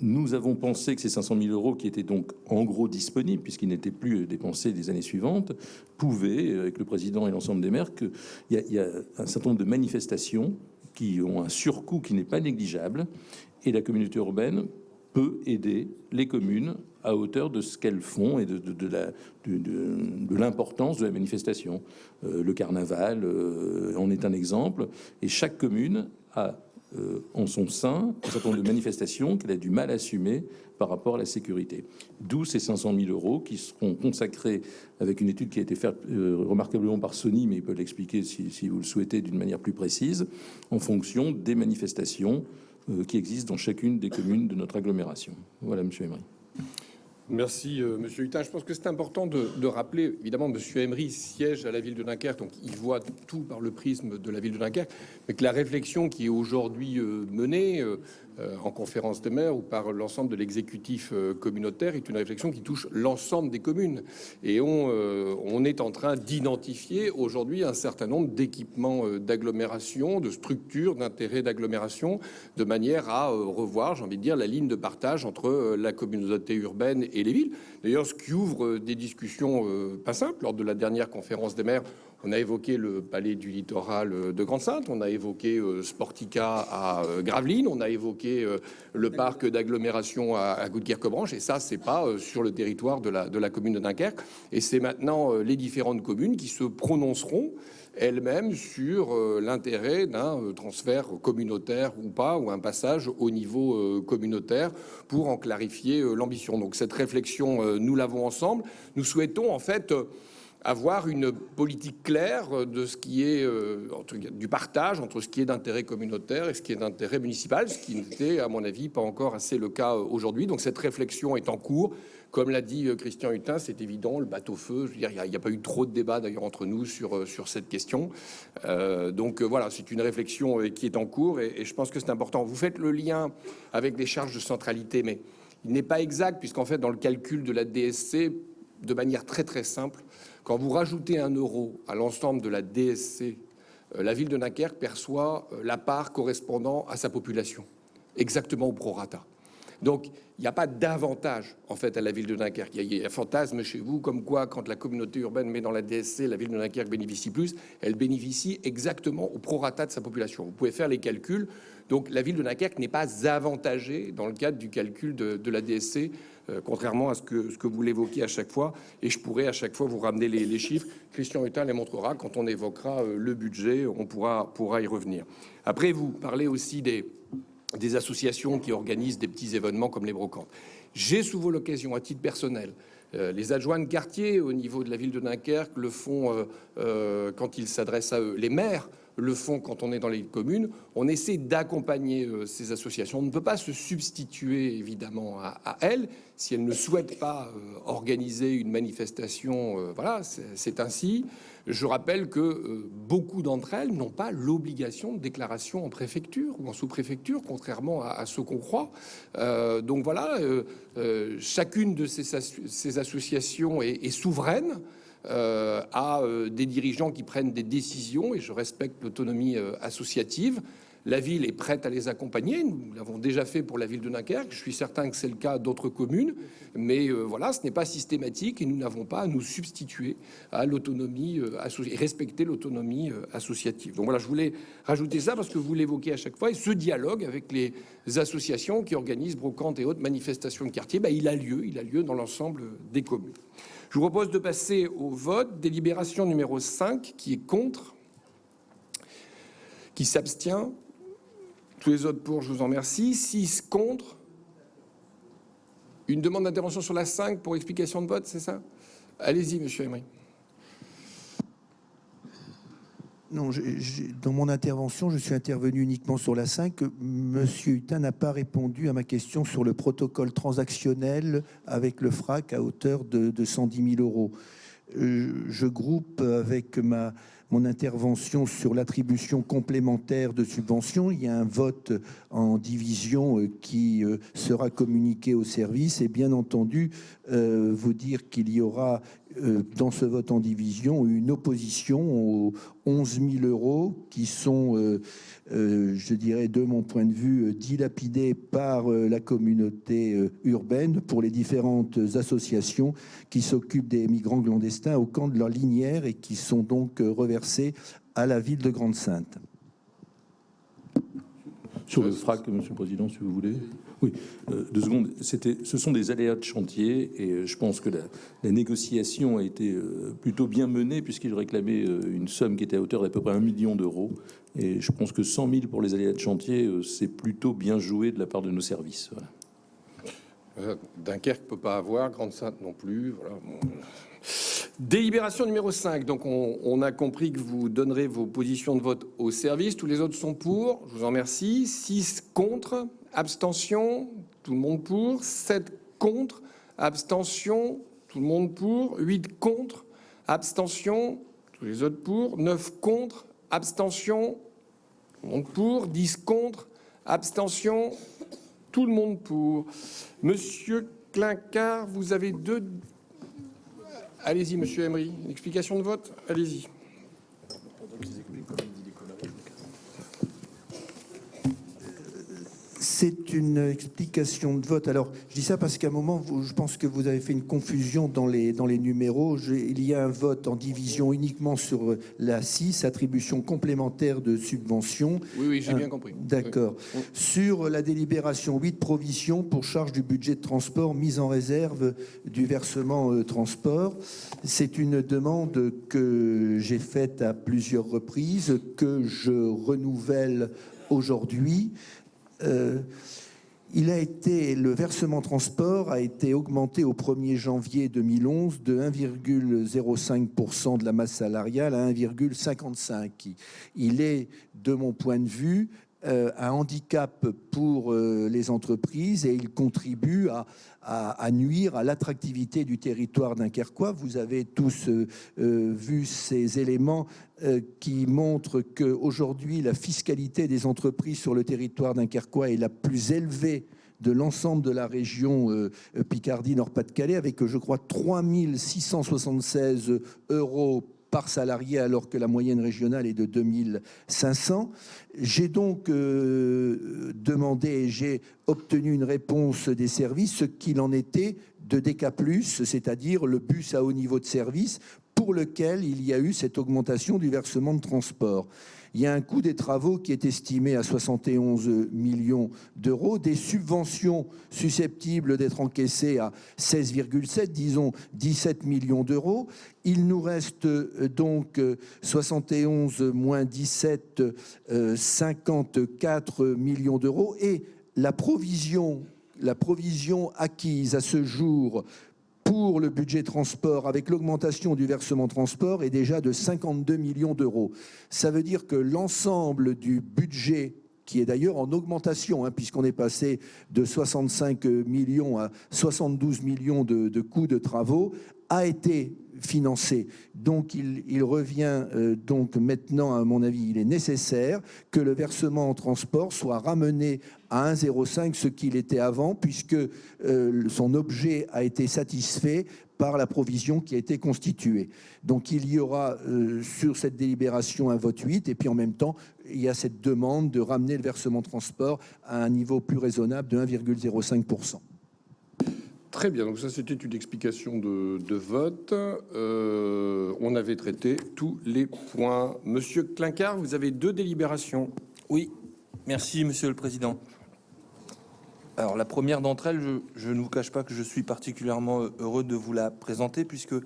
Nous avons pensé que ces 500 000 euros, qui étaient donc en gros disponibles, puisqu'ils n'étaient plus dépensés les années suivantes, pouvaient, avec le président et l'ensemble des maires, qu'il y a un certain nombre de manifestations qui ont un surcoût qui n'est pas négligeable, et la communauté urbaine peut aider les communes à hauteur de ce qu'elles font et de l'importance de la manifestation. Le carnaval en est un exemple, et chaque commune a en son sein un certain nombre de manifestations qu'elle a du mal à assumer par rapport à la sécurité. D'où ces 500 000 euros qui seront consacrés avec une étude qui a été faite remarquablement par Sony, mais il peut l'expliquer si vous le souhaitez d'une manière plus précise, en fonction des manifestations qui existent dans chacune des communes de notre agglomération. Voilà, Monsieur Emery. Merci, Monsieur Hutin. Je pense que c'est important de rappeler, évidemment, Monsieur Emery siège à la ville de Dunkerque, donc il voit tout par le prisme de la ville de Dunkerque, mais que la réflexion qui est aujourd'hui menée en conférence des maires ou par l'ensemble de l'exécutif communautaire est une réflexion qui touche l'ensemble des communes. Et on est en train d'identifier aujourd'hui un certain nombre d'équipements d'agglomération, de structures d'intérêt d'agglomération, de manière à revoir, j'ai envie de dire, la ligne de partage entre la communauté urbaine et les villes. D'ailleurs, ce qui ouvre des discussions pas simples. Lors de la dernière conférence des maires, on a évoqué le palais du littoral de Grande-Synthe, on a évoqué Sportica à Gravelines, on a évoqué le parc d'agglomération à Goudguercq-Branche, et ça, c'est pas sur le territoire de la commune de Dunkerque. Et c'est maintenant les différentes communes qui se prononceront elles-mêmes sur l'intérêt d'un transfert communautaire ou pas, ou un passage au niveau communautaire pour en clarifier l'ambition. Donc cette réflexion, nous l'avons ensemble. Nous souhaitons en fait avoir une politique claire de ce qui est du partage entre ce qui est d'intérêt communautaire et ce qui est d'intérêt municipal, ce qui n'était, à mon avis, pas encore assez le cas aujourd'hui. Donc cette réflexion est en cours. Comme l'a dit Christian Hutin, c'est évident, le bateau-feu, je veux dire, il n'y a pas eu trop de débat d'ailleurs entre nous sur cette question. Donc voilà, c'est une réflexion qui est en cours et je pense que c'est important. Vous faites le lien avec des charges de centralité, mais il n'est pas exact puisqu'en fait, dans le calcul de la DSC, de manière très très simple, quand vous rajoutez 1 euro à l'ensemble de la DSC, la ville de Dunkerque perçoit la part correspondant à sa population, exactement au prorata. Donc, il n'y a pas d'avantage, en fait, à la ville de Dunkerque. Il y a un fantasme chez vous, comme quoi, quand la communauté urbaine met dans la DSC, la ville de Dunkerque bénéficie plus, elle bénéficie exactement au prorata de sa population. Vous pouvez faire les calculs. Donc, la ville de Dunkerque n'est pas avantagée dans le cadre du calcul de la DSC, contrairement à ce que vous l'évoquez à chaque fois. Et je pourrais à chaque fois vous ramener les chiffres. Christian Hutin les montrera quand on évoquera le budget. On pourra y revenir. Après, vous parlez aussi des associations qui organisent des petits événements comme les brocantes. J'ai souvent l'occasion, à titre personnel, les adjoints de quartier au niveau de la ville de Dunkerque le font quand ils s'adressent à eux. Les maires le font quand on est dans les communes. On essaie d'accompagner ces associations. On ne peut pas se substituer évidemment à elles si elles ne souhaitent pas organiser une manifestation. Voilà, c'est ainsi. Je rappelle que beaucoup d'entre elles n'ont pas l'obligation de déclaration en préfecture ou en sous-préfecture, contrairement à ce qu'on croit. Donc voilà, chacune de ces associations est souveraine. À des dirigeants qui prennent des décisions, et je respecte l'autonomie associative. La ville est prête à les accompagner. Nous l'avons déjà fait pour la ville de Dunkerque. Je suis certain que c'est le cas d'autres communes. Mais voilà, ce n'est pas systématique et nous n'avons pas à nous substituer à l'autonomie et respecter l'autonomie associative. Donc voilà, je voulais rajouter ça parce que vous l'évoquez à chaque fois. Et ce dialogue avec les associations qui organisent brocantes et autres manifestations de quartier, il a lieu dans l'ensemble des communes. Je vous propose de passer au vote. Délibération numéro 5, qui est contre, qui s'abstient. Tous les autres pour, je vous en remercie. 6 contre. Une demande d'intervention sur la 5 pour explication de vote, c'est ça? Allez-y, monsieur Emery. Non, dans mon intervention, je suis intervenu uniquement sur la 5. Monsieur Hutin n'a pas répondu à ma question sur le protocole transactionnel avec le FRAC à hauteur de 110 000 euros. Je groupe avec mon intervention sur l'attribution complémentaire de subventions. Il y a un vote en division qui sera communiqué au service et bien entendu vous dire qu'il y aura dans ce vote en division une opposition aux 11 000 euros qui sont, je dirais de mon point de vue, dilapidés par la communauté urbaine pour les différentes associations qui s'occupent des migrants clandestins au camp de leur Linière et qui sont donc reversés à la ville de Grande-Synthe. Sur le FRAC, Monsieur le Président, si vous voulez. Oui, 2 secondes. Ce sont des aléas de chantier et je pense que la négociation a été plutôt bien menée puisqu'il réclamait une somme qui était à hauteur d'à peu près 1 million d'euros. Et je pense que 100 000 pour les aléas de chantier, c'est plutôt bien joué de la part de nos services. Voilà. Dunkerque ne peut pas avoir, Grande-Sainte non plus. Voilà. Bon. Délibération numéro 5. Donc, on a compris que vous donnerez vos positions de vote au service. Tous les autres sont pour. Je vous en remercie. 6 contre. Abstention. Tout le monde pour. 7 contre. Abstention. Tout le monde pour. 8 contre. Abstention. Tous les autres pour. 9 contre. Abstention. Tout le monde pour. 10 contre. Abstention. Tout le monde pour. Monsieur Clincard, vous avez 2... Allez-y, monsieur Emery. Une explication de vote? Allez-y. C'est une explication de vote. Alors, je dis ça parce qu'à un moment, je pense que vous avez fait une confusion dans les numéros. Il y a un vote en division uniquement sur la 6, attribution complémentaire de subventions. Oui, j'ai bien compris. D'accord. Oui. Sur la délibération 8, provision pour charge du budget de transport, mise en réserve du versement transport. C'est une demande que j'ai faite à plusieurs reprises, que je renouvelle aujourd'hui. Le versement transport a été augmenté au 1er janvier 2011 de 1,05% de la masse salariale à 1,55%. Il est, de mon point de vue, un handicap pour les entreprises et il contribue à nuire à l'attractivité du territoire dunkerquois. Vous avez tous vu ces éléments qui montrent qu'aujourd'hui, la fiscalité des entreprises sur le territoire dunkerquois est la plus élevée de l'ensemble de la région Picardie-Nord-Pas-de-Calais, avec, je crois, 3 676 € par salarié, alors que la moyenne régionale est de 2 500. J'ai donc demandé et j'ai obtenu une réponse des services, ce qu'il en était de DK+, c'est-à-dire le bus à haut niveau de service, pour lequel il y a eu cette augmentation du versement de transport. Il y a un coût des travaux qui est estimé à 71 millions d'euros, des subventions susceptibles d'être encaissées à 16,7, disons 17 millions d'euros. Il nous reste donc 71 moins 17, 54 millions d'euros. Et la provision acquise à ce jour pour le budget transport, avec l'augmentation du versement transport, est déjà de 52 millions d'euros. Ça veut dire que l'ensemble du budget, qui est d'ailleurs en augmentation, puisqu'on est passé de 65 millions à 72 millions de coûts de travaux, a été financé. Donc il revient donc maintenant, à mon avis, il est nécessaire que le versement en transport soit ramené à 1,05, ce qu'il était avant, puisque son objet a été satisfait par la provision qui a été constituée. Donc il y aura sur cette délibération un vote 8, et puis en même temps, il y a cette demande de ramener le versement transport à un niveau plus raisonnable de 1,05%. Très bien, donc ça c'était une explication de vote. On avait traité tous les points. Monsieur Clincard, vous avez 2 délibérations. Oui, merci Monsieur le Président. Alors la première d'entre elles, je ne vous cache pas que je suis particulièrement heureux de vous la présenter, puisque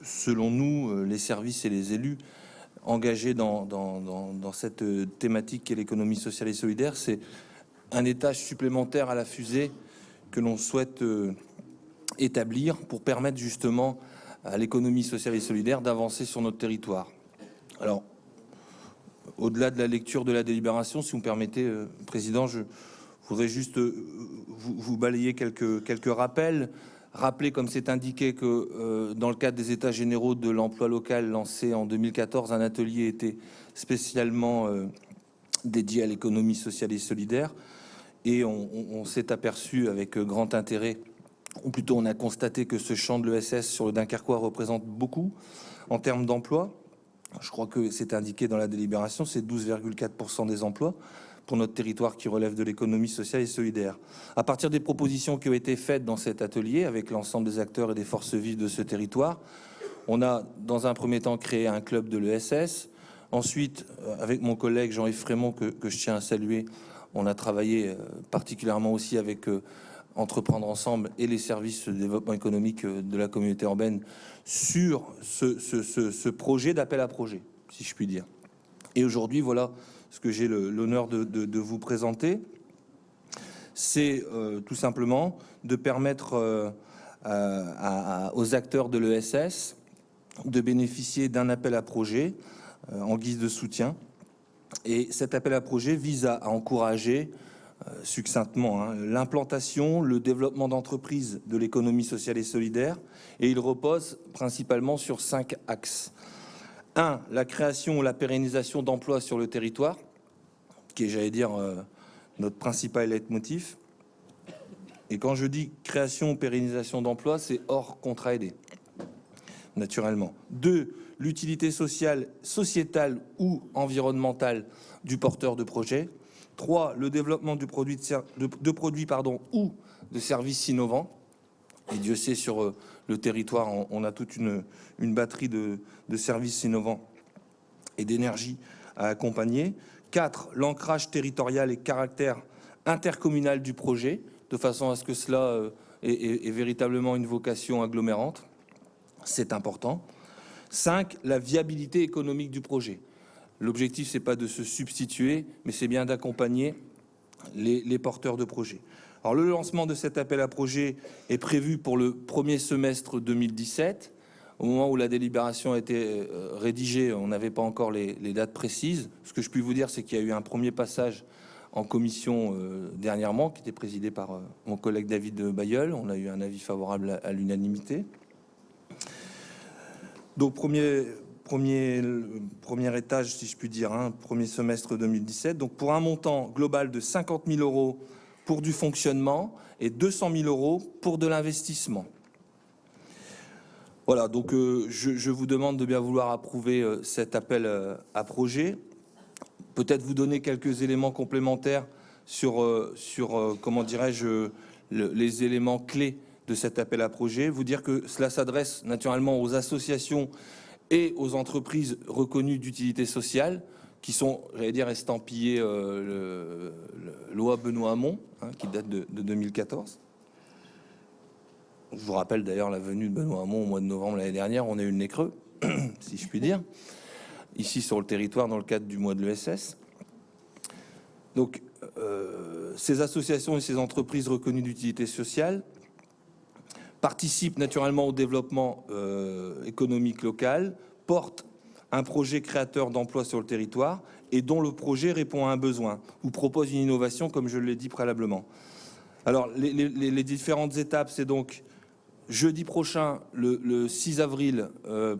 selon nous, les services et les élus engagés dans cette thématique qu'est l'économie sociale et solidaire, c'est un étage supplémentaire à la fusée que l'on souhaite établir pour permettre justement à l'économie sociale et solidaire d'avancer sur notre territoire. Alors, au-delà de la lecture de la délibération, si vous me permettez, Président, je voudrais juste vous balayer quelques rappels. Rappeler, comme c'est indiqué, que dans le cadre des États généraux de l'emploi local lancés en 2014, un atelier était spécialement dédié à l'économie sociale et solidaire. Et on s'est aperçu avec grand intérêt, ou plutôt on a constaté que ce champ de l'ESS sur le Dunkerquois représente beaucoup en termes d'emploi. Je crois que c'est indiqué dans la délibération, c'est 12,4% des emplois pour notre territoire qui relève de l'économie sociale et solidaire. À partir des propositions qui ont été faites dans cet atelier avec l'ensemble des acteurs et des forces vives de ce territoire, on a dans un premier temps créé un club de l'ESS. Ensuite, avec mon collègue Jean-Yves Frémont, que je tiens à saluer, on a travaillé particulièrement aussi avec Entreprendre Ensemble et les services de développement économique de la communauté urbaine sur ce projet d'appel à projet, si je puis dire. Et aujourd'hui, voilà ce que j'ai l'honneur de vous présenter. C'est tout simplement de permettre aux acteurs de l'ESS de bénéficier d'un appel à projet en guise de soutien. Et cet appel à projet vise à encourager succinctement l'implantation, le développement d'entreprises de l'économie sociale et solidaire, et il repose principalement sur 5 axes. 1. La création ou la pérennisation d'emplois sur le territoire, qui est, j'allais dire, notre principal leitmotiv. Et quand je dis création ou pérennisation d'emplois, c'est hors contrat aidé, naturellement. 2. L'utilité sociale, sociétale ou environnementale du porteur de projet. 3. Le développement de produits ou de services innovants. Et Dieu sait, sur le territoire, on a toute une batterie de services innovants et d'énergie à accompagner. 4. L'ancrage territorial et caractère intercommunal du projet, de façon à ce que cela ait véritablement une vocation agglomérante. C'est important. 5. La viabilité économique du projet. L'objectif, c'est pas de se substituer, mais c'est bien d'accompagner les porteurs de projets. Alors, le lancement de cet appel à projet est prévu pour le premier semestre 2017. Au moment où la délibération a été rédigée, on n'avait pas encore les dates précises. Ce que je puis vous dire, c'est qu'il y a eu un premier passage en commission dernièrement, qui était présidé par mon collègue David Bailleul. On a eu un avis favorable à l'unanimité. Donc, premier étage, si je puis dire, premier semestre 2017. Donc, pour un montant global de 50 000 € pour du fonctionnement et 200 000 € pour de l'investissement. Voilà, donc je vous demande de bien vouloir approuver cet appel à projet. Peut-être vous donner quelques éléments complémentaires sur comment dirais-je, les éléments clés de cet appel à projet. Vous dire que cela s'adresse naturellement aux associations et aux entreprises reconnues d'utilité sociale, qui sont, j'allais dire, estampillées loi Benoît Hamon, qui date de 2014. Je vous rappelle d'ailleurs la venue de Benoît Hamon au mois de novembre l'année dernière. On a eu le nez creux, si je puis dire, ici sur le territoire dans le cadre du mois de l'ESS. Donc, ces associations et ces entreprises reconnues d'utilité sociale participent naturellement au développement économique local, portent un projet créateur d'emplois sur le territoire et dont le projet répond à un besoin ou propose une innovation, comme je l'ai dit préalablement. Alors, les différentes étapes, c'est donc jeudi prochain, le 6 avril,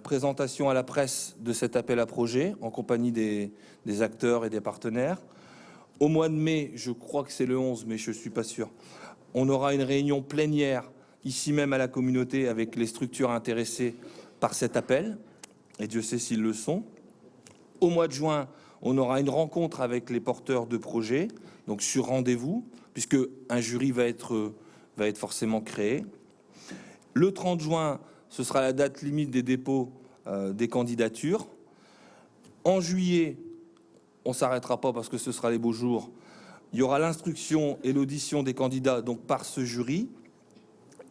présentation à la presse de cet appel à projet en compagnie des acteurs et des partenaires. Au mois de mai, je crois que c'est le 11, mais je ne suis pas sûr, on aura une réunion plénière ici même à la communauté avec les structures intéressées par cet appel, et Dieu sait s'ils le sont. Au mois de juin, on aura une rencontre avec les porteurs de projets, donc sur rendez-vous, puisque un jury va être forcément créé. Le 30 juin, ce sera la date limite des dépôts des candidatures. En juillet, on ne s'arrêtera pas parce que ce sera les beaux jours. Il y aura l'instruction et l'audition des candidats donc par ce jury.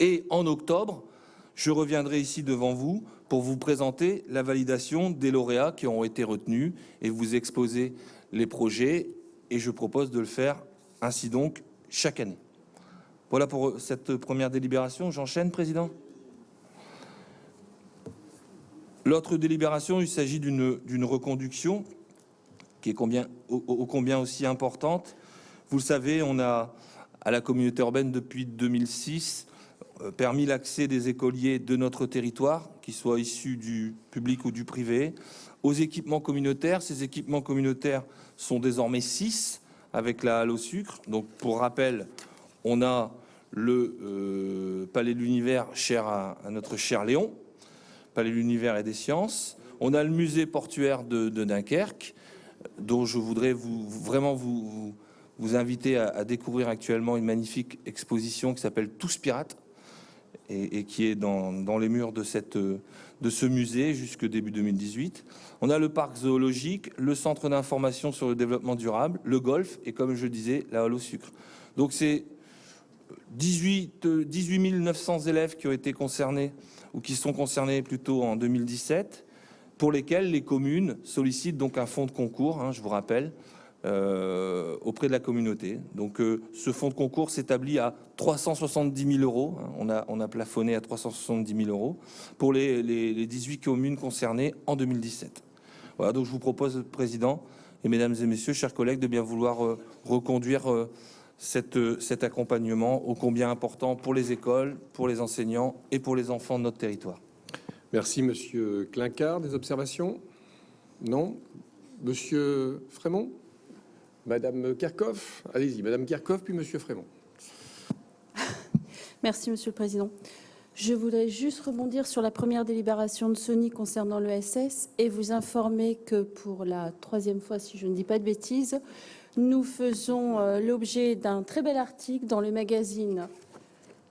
Et en octobre, je reviendrai ici devant vous pour vous présenter la validation des lauréats qui ont été retenus et vous exposer les projets. Et je propose de le faire ainsi donc chaque année. Voilà pour cette première délibération. J'enchaîne, Président. L'autre délibération, il s'agit d'une reconduction qui est ô combien aussi importante. Vous le savez, on a, à la communauté urbaine depuis 2006, permis l'accès des écoliers de notre territoire, qu'ils soient issus du public ou du privé, aux équipements communautaires. Ces équipements communautaires sont désormais 6 avec la halle au sucre. Donc, pour rappel, on a le Palais de l'Univers, cher à notre cher Léon, Palais de l'Univers et des Sciences. On a le musée portuaire de Dunkerque, dont je voudrais vraiment vous inviter à découvrir actuellement une magnifique exposition qui s'appelle Tous Pirates, et qui est dans les murs de ce musée jusqu'au début 2018. On a le parc zoologique, le centre d'information sur le développement durable, le golf et, comme je disais, la halle au sucre. Donc c'est 18 900 élèves qui ont été concernés, ou qui sont concernés plutôt en 2017, pour lesquels les communes sollicitent donc un fonds de concours, je vous rappelle, auprès de la communauté. Donc ce fonds de concours s'établit à 370 000 euros. On a plafonné à 370 000 euros pour les 18 communes concernées en 2017. Voilà, donc je vous propose, Président, et Mesdames et Messieurs, chers collègues, de bien vouloir reconduire cet accompagnement ô combien important pour les écoles, pour les enseignants et pour les enfants de notre territoire. Merci, Monsieur Clincard. Des observations? Non. Monsieur Frémont? Madame Kerkhoff? Allez-y, Madame Kerkhoff, puis Monsieur Frémont. Merci, Monsieur le Président. Je voudrais juste rebondir sur la première délibération de Sony concernant l'ESS et vous informer que pour la 3e fois, si je ne dis pas de bêtises, nous faisons l'objet d'un très bel article dans le magazine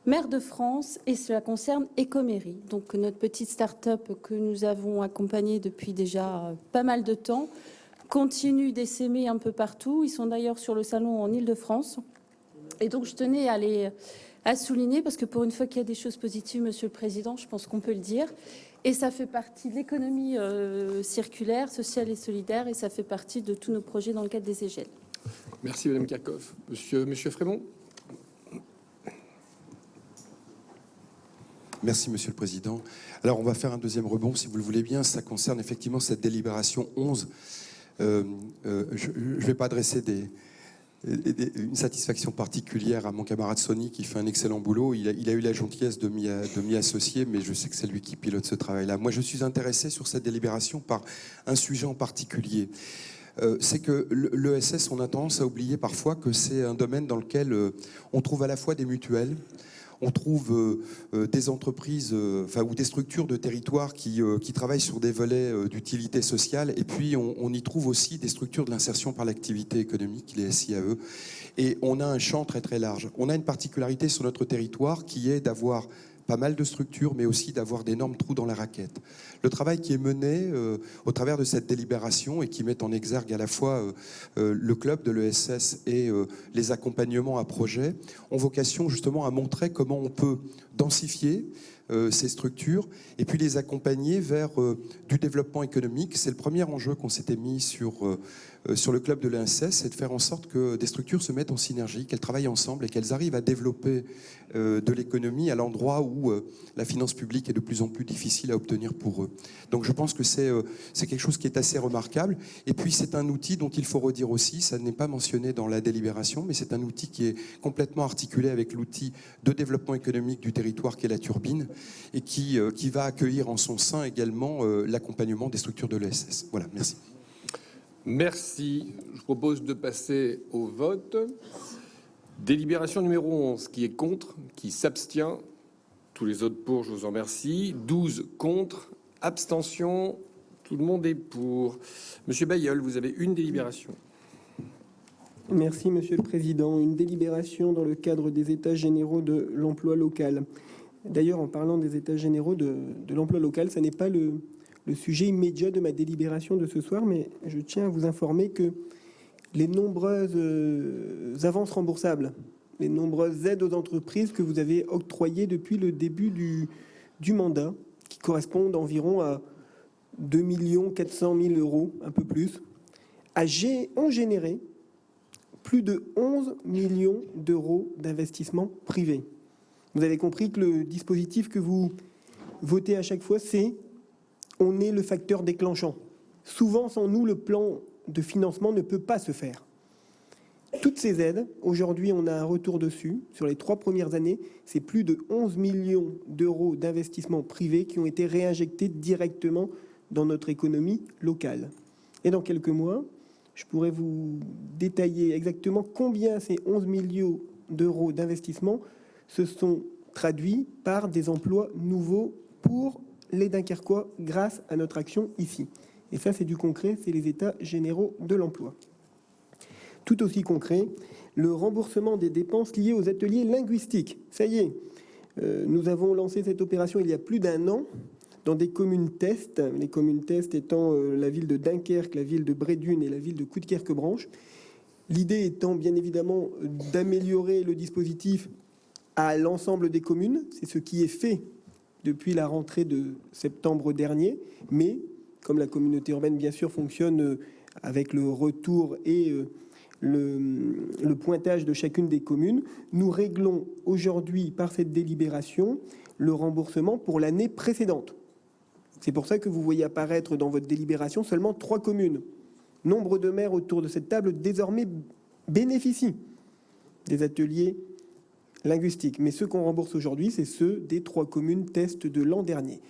Maire de France et cela concerne Écomérie. Donc notre petite start-up que nous avons accompagnée depuis déjà pas mal de temps continue d'essaimer un peu partout. Ils sont d'ailleurs sur le salon en Île-de-France. Et donc je tenais à souligner, parce que pour une fois qu'il y a des choses positives, Monsieur le Président, je pense qu'on peut le dire. Et ça fait partie de l'économie circulaire, sociale et solidaire, et ça fait partie de tous nos projets dans le cadre des EGL. Merci, Madame Kerkhoff. Monsieur Frémont? Merci, Monsieur le Président. Alors, on va faire un deuxième rebond, si vous le voulez bien. Ça concerne effectivement cette délibération 11. Je ne vais pas adresser une satisfaction particulière à mon camarade Sony, qui fait un excellent boulot. Il a eu la gentillesse de m'y associer, mais je sais que c'est lui qui pilote ce travail-là. Moi, je suis intéressé sur cette délibération par un sujet en particulier. C'est que l'ESS, on a tendance à oublier parfois que c'est un domaine dans lequel on trouve à la fois des mutuelles, on trouve des entreprises ou des structures de territoire qui travaillent sur des volets d'utilité sociale, et puis on y trouve aussi des structures de l'insertion par l'activité économique, les SIAE, et on a un champ très très large. On a une particularité sur notre territoire qui est d'avoir pas mal de structures, mais aussi d'avoir d'énormes trous dans la raquette. Le travail qui est mené au travers de cette délibération et qui met en exergue à la fois le club de l'ESS et les accompagnements à projet ont vocation justement à montrer comment on peut densifier ces structures et puis les accompagner vers du développement économique. C'est le premier enjeu qu'on s'était mis sur le club de l'ESS, c'est de faire en sorte que des structures se mettent en synergie, qu'elles travaillent ensemble et qu'elles arrivent à développer de l'économie à l'endroit où la finance publique est de plus en plus difficile à obtenir pour eux. Donc je pense que c'est quelque chose qui est assez remarquable. Et puis c'est un outil dont il faut redire aussi, ça n'est pas mentionné dans la délibération, mais c'est un outil qui est complètement articulé avec l'outil de développement économique du territoire qui est la turbine et qui va accueillir en son sein également l'accompagnement des structures de l'ESS. Voilà, merci. Merci. Je propose de passer au vote. Délibération numéro 11, qui est contre, qui s'abstient. Tous les autres pour, je vous en remercie. 12 contre, abstention. Tout le monde est pour. Monsieur Bailleul, vous avez une délibération. Merci, Monsieur le Président. Une délibération dans le cadre des États généraux de l'emploi local. D'ailleurs, en parlant des États généraux de l'emploi local, ça n'est pas le sujet immédiat de ma délibération de ce soir, mais je tiens à vous informer que les nombreuses avances remboursables, les nombreuses aides aux entreprises que vous avez octroyées depuis le début du mandat, qui correspondent environ à 2 400 000 euros, un peu plus, ont généré plus de 11 millions d'euros d'investissement privé. Vous avez compris que le dispositif que vous votez à chaque fois, on est le facteur déclenchant. Souvent, sans nous, le plan de financement ne peut pas se faire. Toutes ces aides, aujourd'hui, on a un retour dessus. Sur les 3 premières années, c'est plus de 11 millions d'euros d'investissement privé qui ont été réinjectés directement dans notre économie locale. Et dans quelques mois, je pourrais vous détailler exactement combien ces 11 millions d'euros d'investissement se sont traduits par des emplois nouveaux pour les Dunkerquois grâce à notre action ici. Et ça, c'est du concret, c'est les États généraux de l'emploi. Tout aussi concret, le remboursement des dépenses liées aux ateliers linguistiques. Ça y est, Nous avons lancé cette opération il y a plus d'1 an dans des communes tests, les communes tests étant la ville de Dunkerque, la ville de Brédune et la ville de Coudekerque-Branche. L'idée étant bien évidemment d'améliorer le dispositif à l'ensemble des communes. C'est ce qui est fait depuis la rentrée de septembre dernier. Mais comme la communauté urbaine, bien sûr, fonctionne avec le retour et le pointage de chacune des communes, nous réglons aujourd'hui par cette délibération le remboursement pour l'année précédente. C'est pour ça que vous voyez apparaître dans votre délibération seulement 3 communes. Nombre de maires autour de cette table désormais bénéficient des ateliers linguistiques. Mais ceux qu'on rembourse aujourd'hui, c'est ceux des 3 communes tests de l'an dernier.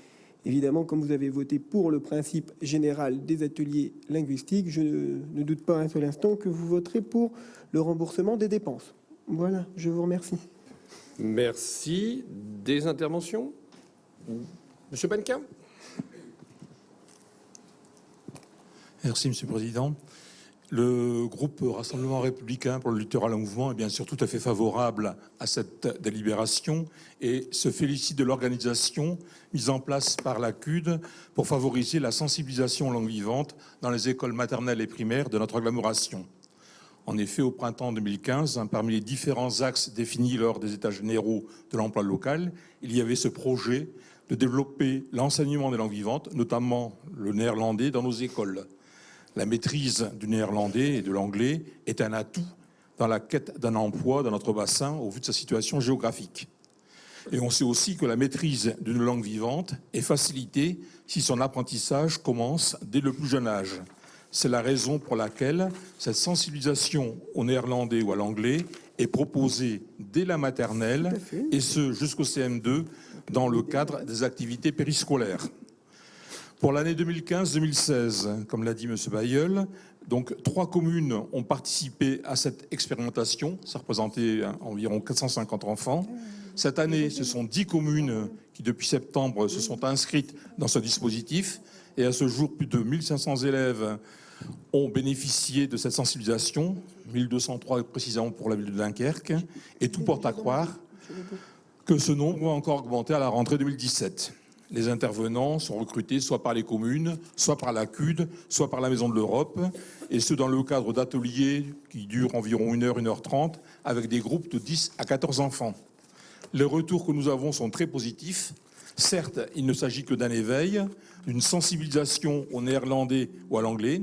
Évidemment, comme vous avez voté pour le principe général des ateliers linguistiques, je ne doute pas un seul instant que vous voterez pour le remboursement des dépenses. Voilà, je vous remercie. Merci. Des interventions? Monsieur Panquin. Merci, Monsieur le Président. Le groupe Rassemblement Républicain pour le littoral en mouvement est bien sûr tout à fait favorable à cette délibération et se félicite de l'organisation mise en place par la CUD pour favoriser la sensibilisation aux langues vivantes dans les écoles maternelles et primaires de notre agglomération. En effet, au printemps 2015, parmi les différents axes définis lors des États généraux de l'emploi local, il y avait ce projet de développer l'enseignement des langues vivantes, notamment le néerlandais, dans nos écoles. La maîtrise du néerlandais et de l'anglais est un atout dans la quête d'un emploi dans notre bassin au vu de sa situation géographique. Et on sait aussi que la maîtrise d'une langue vivante est facilitée si son apprentissage commence dès le plus jeune âge. C'est la raison pour laquelle cette sensibilisation au néerlandais ou à l'anglais est proposée dès la maternelle, et ce jusqu'au CM2, dans le cadre des activités périscolaires. Pour l'année 2015-2016, comme l'a dit M. Bailleul, donc 3 communes ont participé à cette expérimentation. Ça représentait environ 450 enfants. Cette année, ce sont 10 communes qui, depuis septembre, se sont inscrites dans ce dispositif. Et à ce jour, plus de 1500 élèves ont bénéficié de cette sensibilisation, 1203 précisément pour la ville de Dunkerque. Et tout porte à croire que ce nombre va encore augmenter à la rentrée 2017. Les intervenants sont recrutés soit par les communes, soit par la CUD, soit par la Maison de l'Europe, et ce dans le cadre d'ateliers qui durent environ 1 heure, 1h30, avec des groupes de 10 à 14 enfants. Les retours que nous avons sont très positifs. Certes, il ne s'agit que d'un éveil, d'une sensibilisation au néerlandais ou à l'anglais,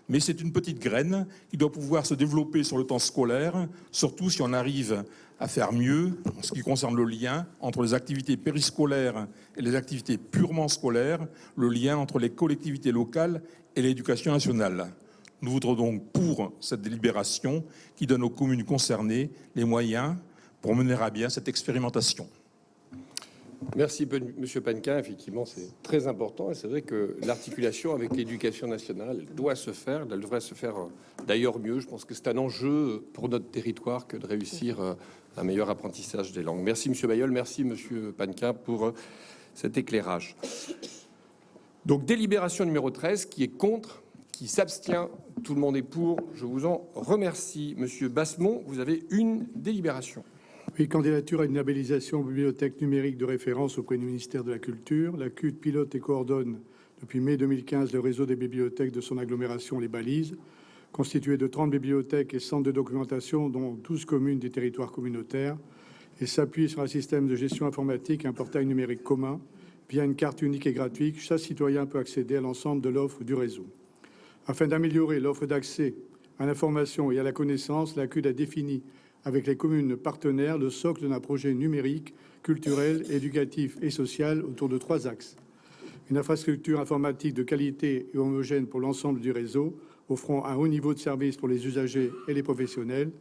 mais c'est une petite graine qui doit pouvoir se développer sur le temps scolaire, surtout si on arrive à faire mieux en ce qui concerne le lien entre les activités périscolaires et les activités purement scolaires, le lien entre les collectivités locales et l'éducation nationale. Nous voterons donc pour cette délibération qui donne aux communes concernées les moyens pour mener à bien cette expérimentation. Merci, Monsieur Panquin. Effectivement, c'est très important. Et c'est vrai que l'articulation avec l'éducation nationale doit se faire. Elle devrait se faire d'ailleurs mieux. Je pense que c'est un enjeu pour notre territoire que de réussir un meilleur apprentissage des langues. Merci, Monsieur Bailleul. Merci, Monsieur Panquin, pour cet éclairage. Donc, délibération numéro 13, qui est contre, qui s'abstient. Tout le monde est pour. Je vous en remercie. Monsieur Bassemont, vous avez une délibération. Oui, candidature à une labellisation bibliothèque numérique de référence auprès du ministère de la Culture. La CUD pilote et coordonne depuis mai 2015 le réseau des bibliothèques de son agglomération Les Balises, constitué de 30 bibliothèques et centres de documentation, dont 12 communes des territoires communautaires, et s'appuie sur un système de gestion informatique et un portail numérique commun. Via une carte unique et gratuite, chaque citoyen peut accéder à l'ensemble de l'offre du réseau. Afin d'améliorer l'offre d'accès à l'information et à la connaissance, la CUD a défini avec les communes partenaires le socle d'un projet numérique, culturel, éducatif et social autour de 3 axes. Une infrastructure informatique de qualité et homogène pour l'ensemble du réseau, offrant un haut niveau de service pour les usagers et les professionnels.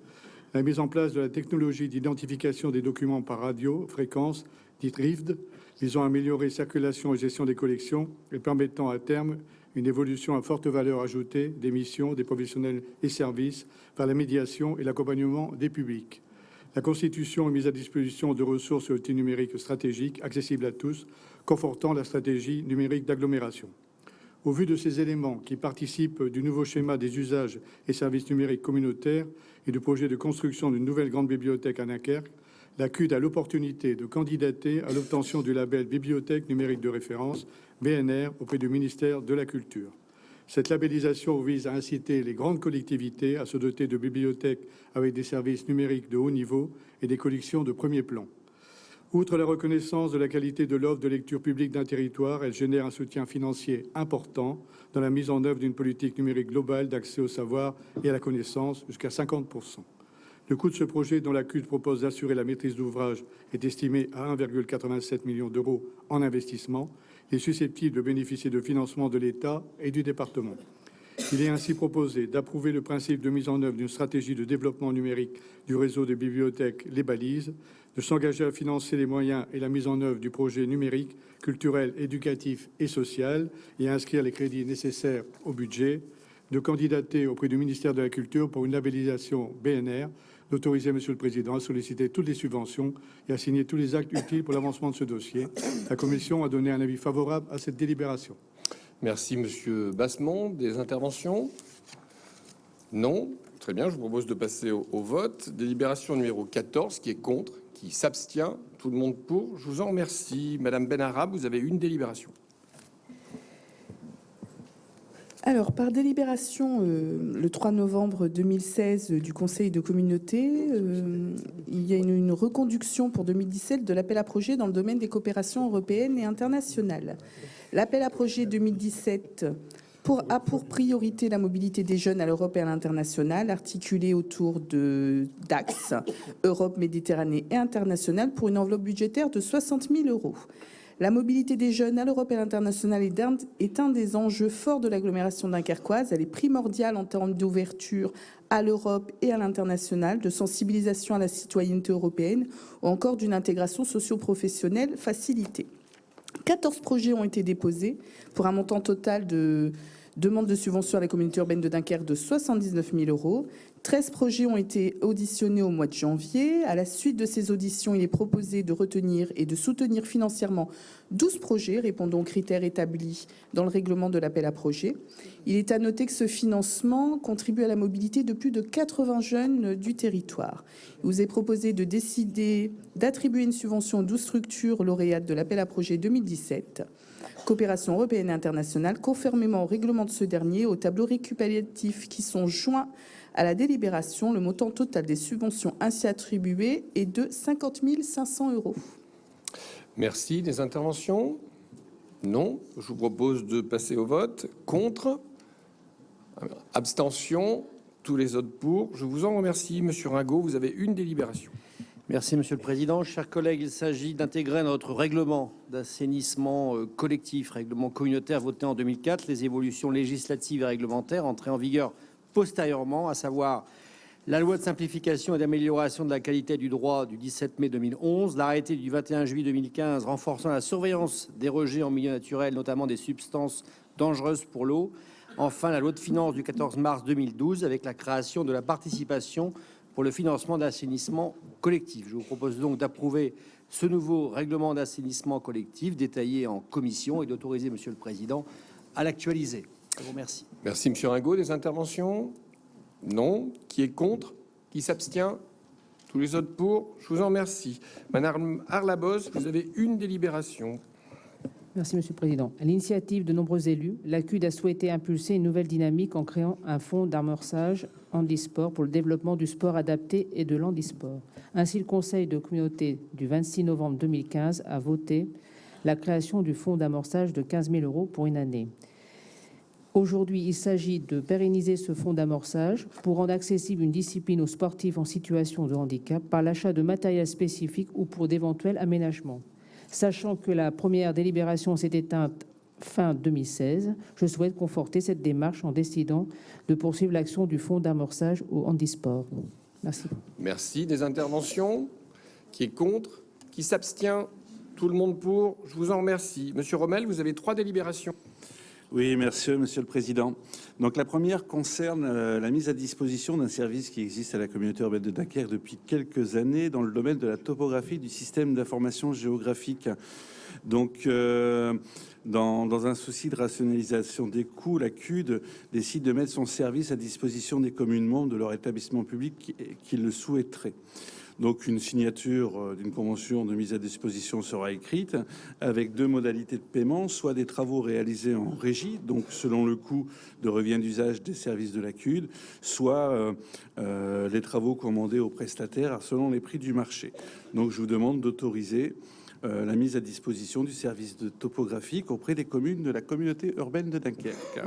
La mise en place de la technologie d'identification des documents par radio, fréquence, dite RIFD, visant à améliorer circulation et gestion des collections et permettant à terme une évolution à forte valeur ajoutée des missions, des professionnels et services vers la médiation et l'accompagnement des publics. La constitution et mise à disposition de ressources et outils numériques stratégiques accessibles à tous, confortant la stratégie numérique d'agglomération. Au vu de ces éléments qui participent du nouveau schéma des usages et services numériques communautaires et du projet de construction d'une nouvelle grande bibliothèque à Dunkerque, la CUD a l'opportunité de candidater à l'obtention du label Bibliothèque numérique de référence, BNR, auprès du ministère de la Culture. Cette labellisation vise à inciter les grandes collectivités à se doter de bibliothèques avec des services numériques de haut niveau et des collections de premier plan. Outre la reconnaissance de la qualité de l'offre de lecture publique d'un territoire, elle génère un soutien financier important dans la mise en œuvre d'une politique numérique globale d'accès au savoir et à la connaissance, jusqu'à 50%. Le coût de ce projet, dont la CUD propose d'assurer la maîtrise d'ouvrage, est estimé à 1,87 million d'euros en investissement. Il est susceptible de bénéficier de financement de l'État et du département. Il est ainsi proposé d'approuver le principe de mise en œuvre d'une stratégie de développement numérique du réseau des bibliothèques Les Balises, de s'engager à financer les moyens et la mise en œuvre du projet numérique, culturel, éducatif et social et à inscrire les crédits nécessaires au budget, de candidater auprès du ministère de la Culture pour une labellisation BNR, d'autoriser Monsieur le Président à solliciter toutes les subventions et à signer tous les actes utiles pour l'avancement de ce dossier. La Commission a donné un avis favorable à cette délibération. Merci, Monsieur Bassemont. Des interventions? Non. Très bien, je vous propose de passer au vote. Délibération numéro 14, qui est contre, qui s'abstient. Tout le monde pour. Je vous en remercie. Madame Benarab, vous avez une délibération. Alors, par délibération, le 3 novembre 2016 du Conseil de communauté, il y a une reconduction pour 2017 de l'appel à projet dans le domaine des coopérations européennes et internationales. L'appel à projet 2017 a pour priorité la mobilité des jeunes à l'Europe et à l'international, articulée autour d'axes Europe, Méditerranée et international pour une enveloppe budgétaire de 60 000 €. La mobilité des jeunes à l'Europe et à l'international est un des enjeux forts de l'agglomération dunkerquoise. Elle est primordiale en termes d'ouverture à l'Europe et à l'international, de sensibilisation à la citoyenneté européenne ou encore d'une intégration socio-professionnelle facilitée. 14 projets ont été déposés pour un montant total de demande de subvention à la communauté urbaine de Dunkerque de 79 000 €. 13 projets ont été auditionnés au mois de janvier. À la suite de ces auditions, il est proposé de retenir et de soutenir financièrement 12 projets répondant aux critères établis dans le règlement de l'appel à projet. Il est à noter que ce financement contribue à la mobilité de plus de 80 jeunes du territoire. Il vous est proposé de décider d'attribuer une subvention aux 12 structures lauréates de l'appel à projet 2017. Coopération européenne et internationale, conformément au règlement de ce dernier, au tableau récapitulatif qui sont joints à la délibération. Le montant total des subventions ainsi attribuées est de 50 500 €. Merci. Des interventions? Non. Je vous propose de passer au vote. Contre? Abstention? Tous les autres pour. Je vous en remercie. Monsieur Ringot, vous avez une délibération. Merci, Monsieur le Président. Chers collègues, il s'agit d'intégrer notre règlement d'assainissement collectif, règlement communautaire voté en 2004, les évolutions législatives et réglementaires entrées en vigueur postérieurement, à savoir la loi de simplification et d'amélioration de la qualité du droit du 17 mai 2011, l'arrêté du 21 juillet 2015 renforçant la surveillance des rejets en milieu naturel, notamment des substances dangereuses pour l'eau, enfin la loi de finances du 14 mars 2012 avec la création de la participation pour le financement d'assainissement collectif. Je vous propose donc d'approuver ce nouveau règlement d'assainissement collectif détaillé en commission et d'autoriser Monsieur le Président à l'actualiser. Je vous remercie. Merci, Monsieur Ringot. Des interventions? Non. Qui est contre? Qui s'abstient? Tous les autres pour. Je vous en remercie. Madame Arlabos, vous avez une délibération. Merci, Monsieur le Président. À l'initiative de nombreux élus, la CUD a souhaité impulser une nouvelle dynamique en créant un fonds d'amorçage handisport pour le développement du sport adapté et de l'handisport. Ainsi, le Conseil de communauté du 26 novembre 2015 a voté la création du fonds d'amorçage de 15 000 € pour une année. Aujourd'hui, il s'agit de pérenniser ce fonds d'amorçage pour rendre accessible une discipline aux sportifs en situation de handicap par l'achat de matériel spécifique ou pour d'éventuels aménagements. Sachant que la première délibération s'est éteinte fin 2016, je souhaite conforter cette démarche en décidant de poursuivre l'action du fonds d'amorçage au handisport. Merci. Merci. Des interventions? Qui est contre? Qui s'abstient? Tout le monde pour. Je vous en remercie. Monsieur Rommel, vous avez 3 délibérations. Oui, merci, Monsieur le Président. Donc, la première concerne la mise à disposition d'un service qui existe à la communauté urbaine de Dunkerque depuis quelques années dans le domaine de la topographie du système d'information géographique. Donc, dans un souci de rationalisation des coûts, la CUD décide de mettre son service à disposition des communes membres de leur établissement public qui le souhaiteraient. Donc une signature d'une convention de mise à disposition sera écrite avec 2 modalités de paiement, soit des travaux réalisés en régie, donc selon le coût de revient d'usage des services de la CUD, soit les travaux commandés aux prestataires selon les prix du marché. Donc je vous demande d'autoriser la mise à disposition du service de topographique auprès des communes de la communauté urbaine de Dunkerque.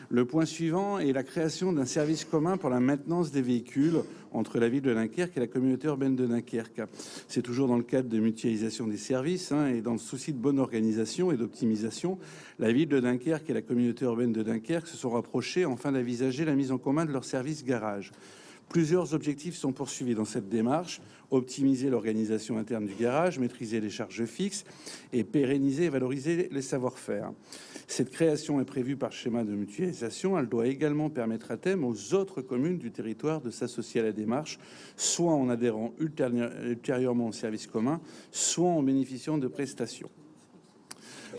Le point suivant est la création d'un service commun pour la maintenance des véhicules entre la ville de Dunkerque et la communauté urbaine de Dunkerque. C'est toujours dans le cadre de mutualisation des services et dans le souci de bonne organisation et d'optimisation, la ville de Dunkerque et la communauté urbaine de Dunkerque se sont rapprochées afin d'envisager la mise en commun de leurs services garage. Plusieurs objectifs sont poursuivis dans cette démarche: optimiser l'organisation interne du garage, maîtriser les charges fixes et pérenniser et valoriser les savoir-faire. Cette création est prévue par schéma de mutualisation. Elle doit également permettre à terme aux autres communes du territoire de s'associer à la démarche, soit en adhérant ultérieurement au service commun, soit en bénéficiant de prestations.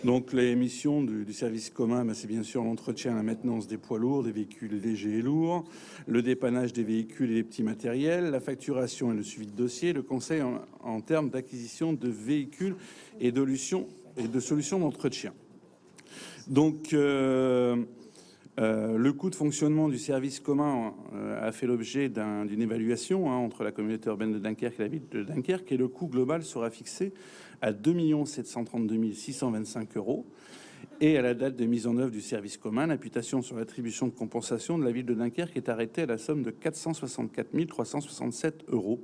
Donc les missions du service commun, c'est bien sûr l'entretien et la maintenance des poids lourds, des véhicules légers et lourds, le dépannage des véhicules et des petits matériels, la facturation et le suivi de dossiers, le conseil en termes d'acquisition de véhicules et de solutions d'entretien. Donc le coût de fonctionnement du service commun a fait l'objet d'une évaluation entre la communauté urbaine de Dunkerque et la ville de Dunkerque, et le coût global sera fixé à 2 732 625 €. Et à la date de mise en œuvre du service commun, l'imputation sur l'attribution de compensation de la ville de Dunkerque est arrêtée à la somme de 464 367 €.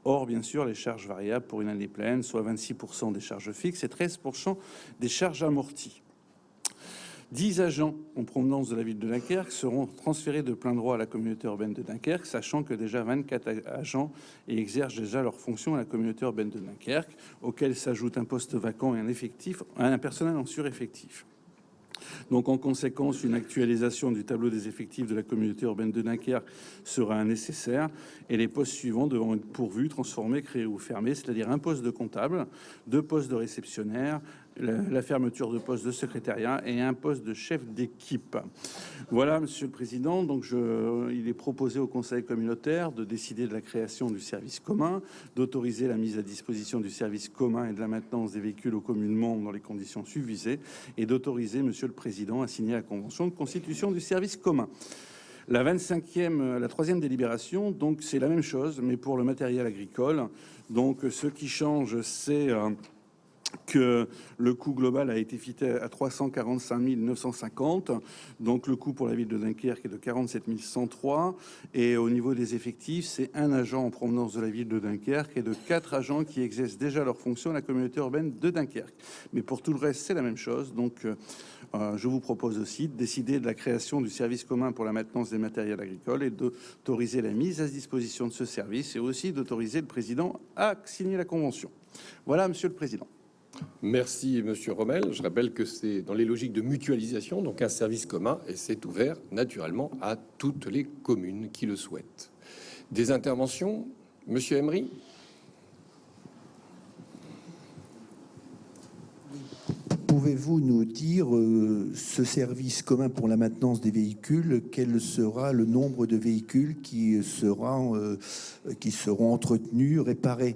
Or, bien sûr, les charges variables pour une année pleine, soit 26% des charges fixes et 13% des charges amorties. 10 agents en provenance de la ville de Dunkerque seront transférés de plein droit à la communauté urbaine de Dunkerque, sachant que déjà 24 agents exercent déjà leurs fonctions à la communauté urbaine de Dunkerque, auxquels s'ajoute un poste vacant et un personnel en sureffectif. Donc, en conséquence, une actualisation du tableau des effectifs de la communauté urbaine de Dunkerque sera nécessaire, et les postes suivants devront être pourvus, transformés, créés ou fermés, c'est-à-dire un poste de comptable, 2 postes de réceptionnaire, la fermeture de poste de secrétariat et un poste de chef d'équipe. Voilà, Monsieur le Président. Donc, il est proposé au Conseil communautaire de décider de la création du service commun, d'autoriser la mise à disposition du service commun et de la maintenance des véhicules aux communes membres dans les conditions suivisées, et d'autoriser Monsieur le Président à signer la convention de constitution du service commun. La 3e délibération, donc c'est la même chose, mais pour le matériel agricole. Donc, ce qui change, c'est que le coût global a été fixé à 345 950. Donc le coût pour la ville de Dunkerque est de 47 103. Et au niveau des effectifs, c'est 1 agent en provenance de la ville de Dunkerque et de 4 agents qui exercent déjà leurs fonctions à la communauté urbaine de Dunkerque. Mais pour tout le reste, c'est la même chose. Donc je vous propose aussi de décider de la création du service commun pour la maintenance des matériels agricoles et d'autoriser la mise à disposition de ce service, et aussi d'autoriser le président à signer la convention. Voilà, Monsieur le Président. Merci, Monsieur Rommel. Je rappelle que c'est dans les logiques de mutualisation, donc un service commun, et c'est ouvert naturellement à toutes les communes qui le souhaitent. Des interventions, Monsieur Emery? Pouvez-vous nous dire, ce service commun pour la maintenance des véhicules, quel sera le nombre de véhicules qui seront entretenus, réparés?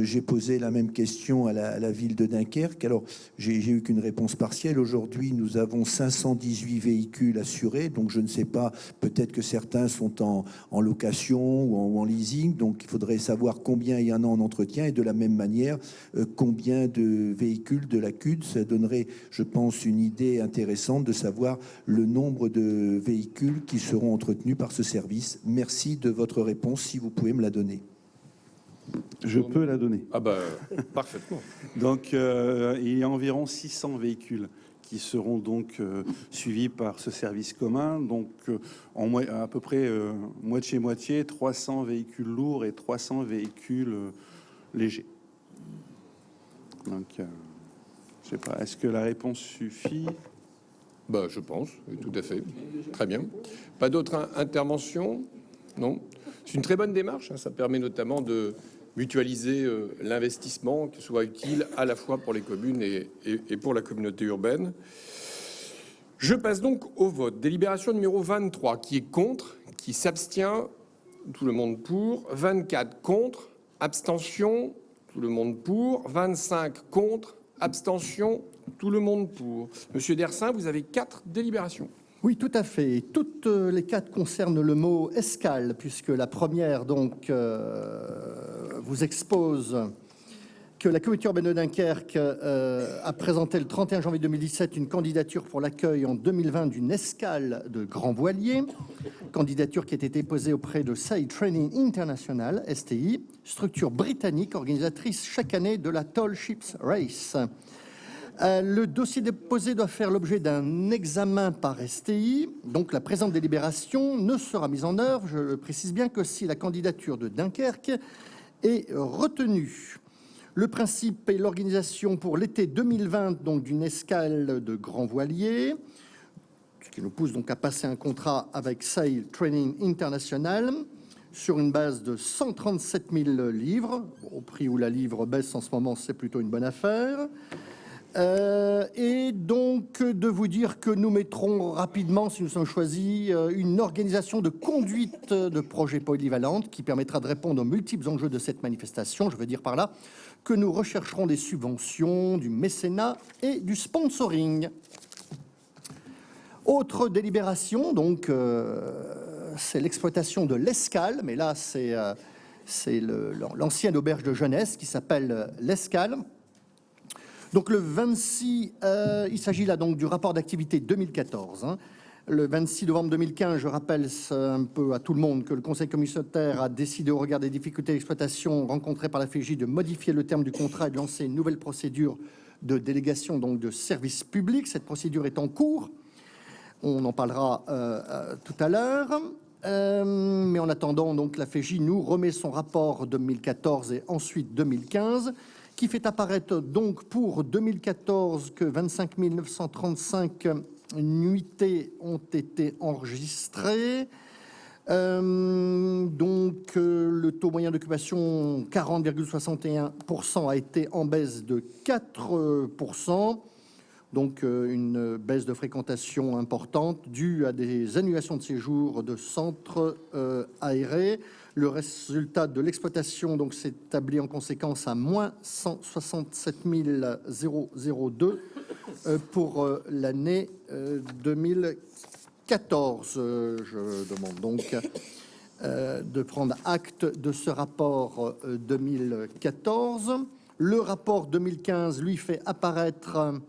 J'ai posé la même question à la ville de Dunkerque. Alors, j'ai eu qu'une réponse partielle. Aujourd'hui, nous avons 518 véhicules assurés. Donc, je ne sais pas, peut-être que certains sont en location ou en leasing. Donc, il faudrait savoir combien il y en a en entretien, et de la même manière, combien de véhicules de la CUD. Ça donnerait, je pense, une idée intéressante de savoir le nombre de véhicules qui seront entretenus par ce service. Merci de votre réponse, si vous pouvez me la donner. Je peux la donner. Ah bah, parfaitement. Donc, il y a environ 600 véhicules qui seront donc suivis par ce service commun. Donc, à peu près moitié-moitié, 300 véhicules lourds et 300 véhicules légers. Donc, je sais pas, est-ce que la réponse suffit? Bah, je pense, oui, tout à fait. Très bien. Pas d'autres interventions? Non. C'est une très bonne démarche. Ça permet notamment de mutualiser l'investissement, qui soit utile à la fois pour les communes et pour la communauté urbaine. Je passe donc au vote. Délibération numéro 23, qui est contre, qui s'abstient, tout le monde pour, 24 contre, Abstention, tout le monde pour. 25 contre. Abstention, tout le monde pour. Monsieur Dersin, vous avez 4 délibérations. Oui, tout à fait. Toutes les 4 concernent le mot escale, puisque la première donc vous expose que la communauté urbaine de Dunkerque a présenté le 31 janvier 2017 une candidature pour l'accueil en 2020 d'une escale de grands voiliers, candidature qui a été déposée auprès de Sail Training International, STI, structure britannique organisatrice chaque année de la Tall Ships Race. Le dossier déposé doit faire l'objet d'un examen par STI, donc la présente délibération ne sera mise en œuvre, je le précise bien, que si la candidature de Dunkerque est retenue. Le principe est l'organisation pour l'été 2020 donc d'une escale de grands voiliers, ce qui nous pousse donc à passer un contrat avec Sail Training International sur une base de 137 000 livres. Au prix où la livre baisse en ce moment, c'est plutôt une bonne affaire. Et donc de vous dire que nous mettrons rapidement, si nous sommes choisis, une organisation de conduite de projets polyvalentes qui permettra de répondre aux multiples enjeux de cette manifestation. Je veux dire par là que nous rechercherons des subventions, du mécénat et du sponsoring. Autre délibération, donc, c'est l'exploitation de l'Escale, mais là c'est l'ancienne auberge de jeunesse qui s'appelle l'Escale. Donc le 26, il s'agit là donc du rapport d'activité 2014. Le 26 novembre 2015, je rappelle un peu à tout le monde que le Conseil communautaire a décidé au regard des difficultés d'exploitation rencontrées par la FJ de modifier le terme du contrat et de lancer une nouvelle procédure de délégation donc de service public. Cette procédure est en cours. On en parlera tout à l'heure. Mais en attendant, donc, la FJ nous remet son rapport 2014 et ensuite 2015, qui fait apparaître donc pour 2014 que 25 935 nuitées ont été enregistrées. Le taux moyen d'occupation, 40,61%, a été en baisse de 4%. Donc une baisse de fréquentation importante due à des annulations de séjour de centres aérés. Le résultat de l'exploitation donc s'établit en conséquence à moins 167 002 pour l'année 2014. Je demande donc de prendre acte de ce rapport 2014. Le rapport 2015, lui, fait apparaître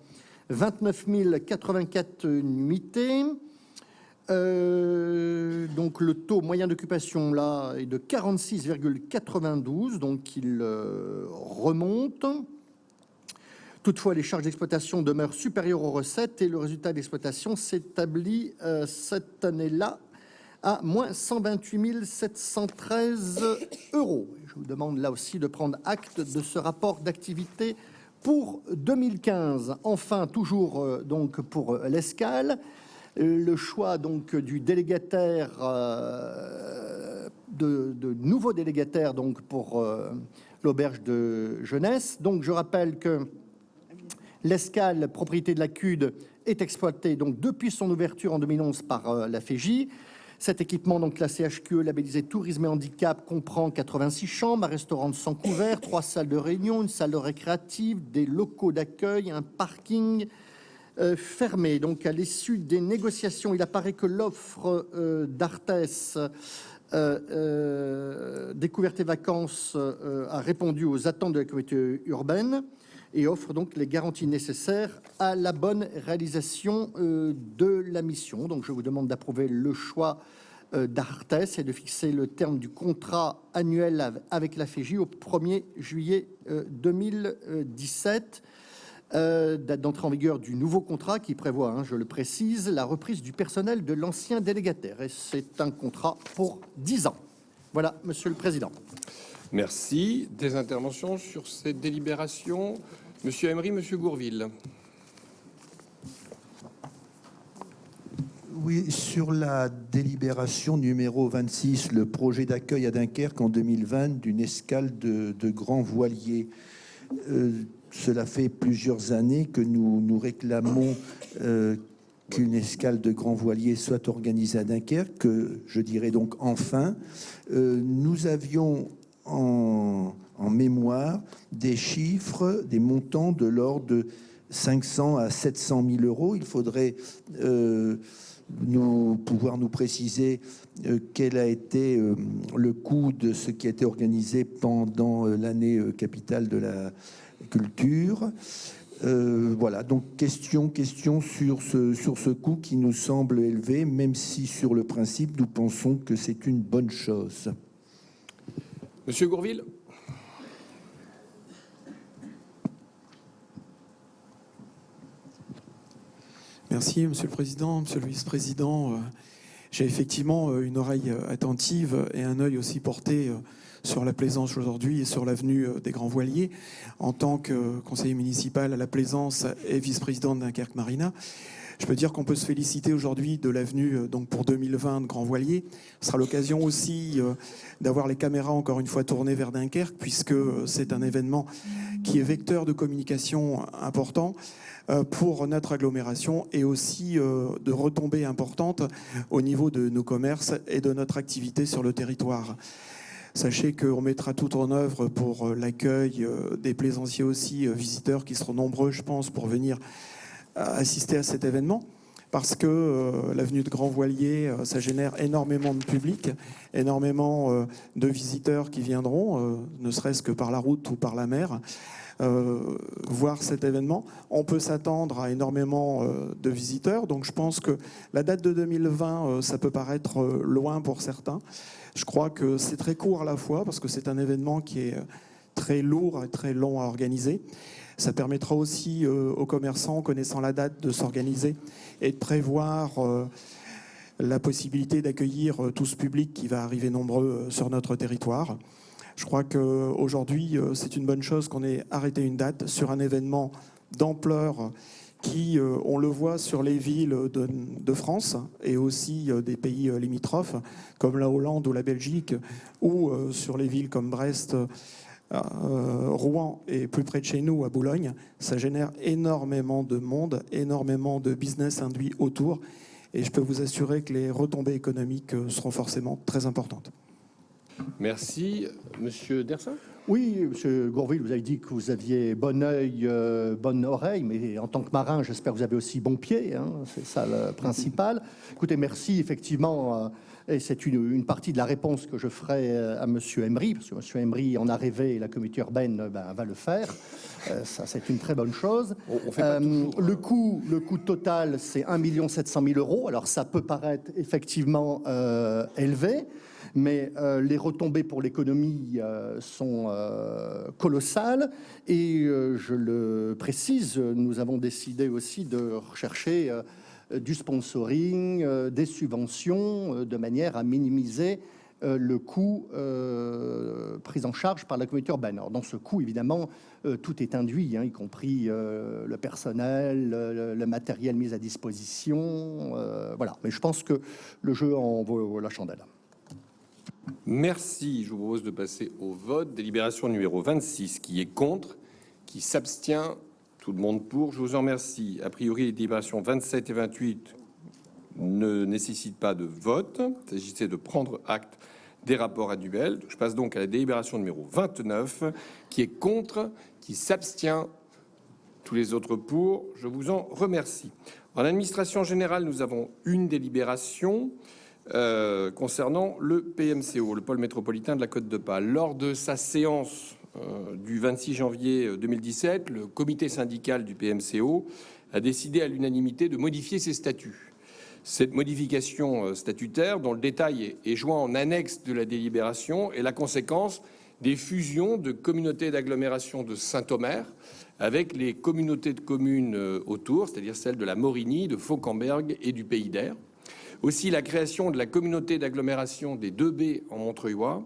29 084 nuitées. Donc le taux moyen d'occupation là est de 46,92, donc il remonte. Toutefois, les charges d'exploitation demeurent supérieures aux recettes et le résultat d'exploitation s'établit cette année-là à moins 128 713 €. Je vous demande là aussi de prendre acte de ce rapport d'activité pour 2015. Enfin, toujours donc pour l'Escale, le choix donc du délégataire, de nouveaux délégataires donc pour l'auberge de jeunesse. Donc je rappelle que l'Escale, propriété de la CUD, est exploitée donc depuis son ouverture en 2011 par la FJ. Cet équipement, donc la CHQE labellisé Tourisme et Handicap, comprend 86 chambres, un restaurant de 100 couverts, 3 salles de réunion, une salle récréative, des locaux d'accueil, un parking fermé. Donc à l'issue des négociations, il apparaît que l'offre d'Artes Découverte et Vacances a répondu aux attentes de la communauté urbaine et offre donc les garanties nécessaires à la bonne réalisation de la mission. Donc je vous demande d'approuver le choix d'Artes et de fixer le terme du contrat annuel avec la FJ au 1er juillet 2017. Date d'entrée en vigueur du nouveau contrat qui prévoit, je le précise, la reprise du personnel de l'ancien délégataire. Et c'est un contrat pour 10 ans. Voilà, Monsieur le Président. Merci. Des interventions sur ces délibérations. Monsieur Emery, Monsieur Gourville. Oui, sur la délibération numéro 26, le projet d'accueil à Dunkerque en 2020 d'une escale de grands voiliers. Cela fait plusieurs années que nous réclamons qu'une escale de grands voiliers soit organisée à Dunkerque, que je dirais donc enfin. Nous avions en mémoire des chiffres, des montants de l'ordre de 500 à 700 000 euros. Il faudrait pouvoir nous préciser quel a été le coût de ce qui a été organisé pendant l'année capitale de la culture. Voilà, donc question sur ce coût qui nous semble élevé, même si sur le principe, nous pensons que c'est une bonne chose. Monsieur Gourville. Merci, Monsieur le Président, Monsieur le Vice-président. J'ai effectivement une oreille attentive et un œil aussi porté sur la Plaisance aujourd'hui et sur l'avenue des Grands Voiliers. En tant que conseiller municipal à la Plaisance et vice-président de Dunkerque Marina, je peux dire qu'on peut se féliciter aujourd'hui de l'avenue donc pour 2020 de Grands Voiliers. Ce sera l'occasion aussi d'avoir les caméras encore une fois tournées vers Dunkerque, puisque c'est un événement qui est vecteur de communication important pour notre agglomération et aussi de retombées importantes au niveau de nos commerces et de notre activité sur le territoire. Sachez qu'on mettra tout en œuvre pour l'accueil des plaisanciers aussi, visiteurs qui seront nombreux, je pense, pour venir assister à cet événement. Parce que l'avenue de Grands Voiliers, ça génère énormément de public, énormément de visiteurs qui viendront, ne serait-ce que par la route ou par la mer, voir cet événement. On peut s'attendre à énormément de visiteurs. Donc je pense que la date de 2020, ça peut paraître loin pour certains. Je crois que c'est très court à la fois parce que c'est un événement qui est très lourd et très long à organiser. Ça permettra aussi aux commerçants, connaissant la date, de s'organiser et de prévoir la possibilité d'accueillir tout ce public qui va arriver nombreux sur notre territoire. Je crois qu'aujourd'hui, c'est une bonne chose qu'on ait arrêté une date sur un événement d'ampleur qui, on le voit sur les villes de France et aussi des pays limitrophes, comme la Hollande ou la Belgique, ou sur les villes comme Brest, Rouen et plus près de chez nous, à Boulogne. Ça génère énormément de monde, énormément de business induit autour. Et je peux vous assurer que les retombées économiques seront forcément très importantes. Merci. Monsieur Dersin. Oui, Monsieur Gourville, vous avez dit que vous aviez bon œil, bonne oreille, mais en tant que marin, j'espère que vous avez aussi bon pied, hein, c'est ça le principal. Écoutez, merci, effectivement, et c'est une partie de la réponse que je ferai à Monsieur Emery, parce que Monsieur Emery en a rêvé et la communauté urbaine va le faire. Ça, c'est une très bonne chose. On fait pas toujours, hein. Le coût total, c'est 1 700 000 euros. Alors, ça peut paraître effectivement élevé, mais les retombées pour l'économie sont colossales. Et je le précise, nous avons décidé aussi de rechercher du sponsoring, des subventions, de manière à minimiser le coût pris en charge par la communauté urbaine. Alors, dans ce coût, évidemment, tout est induit, hein, y compris le personnel, le matériel mis à disposition. Voilà. Mais je pense que le jeu en vaut la chandelle. Merci. Je vous propose de passer au vote. Délibération numéro 26. Qui est contre? Qui s'abstient? Tout le monde pour. Je vous en remercie. A priori, les délibérations 27 et 28 ne nécessitent pas de vote. Il s'agissait de prendre acte des rapports annuels. Je passe donc à la délibération numéro 29. Qui est contre? Qui s'abstient? Tous les autres pour. Je vous en remercie. En administration générale, nous avons une délibération concernant le PMCO, le pôle métropolitain de la Côte d'Opale. Lors de sa séance du 26 janvier 2017, le comité syndical du PMCO a décidé à l'unanimité de modifier ses statuts. Cette modification statutaire, dont le détail est joint en annexe de la délibération, est la conséquence des fusions de communautés d'agglomération de Saint-Omer avec les communautés de communes autour, c'est-à-dire celles de la Morinie, de Fauquemberg et du Pays d'Air. Aussi la création de la communauté d'agglomération des 2B en Montreuilois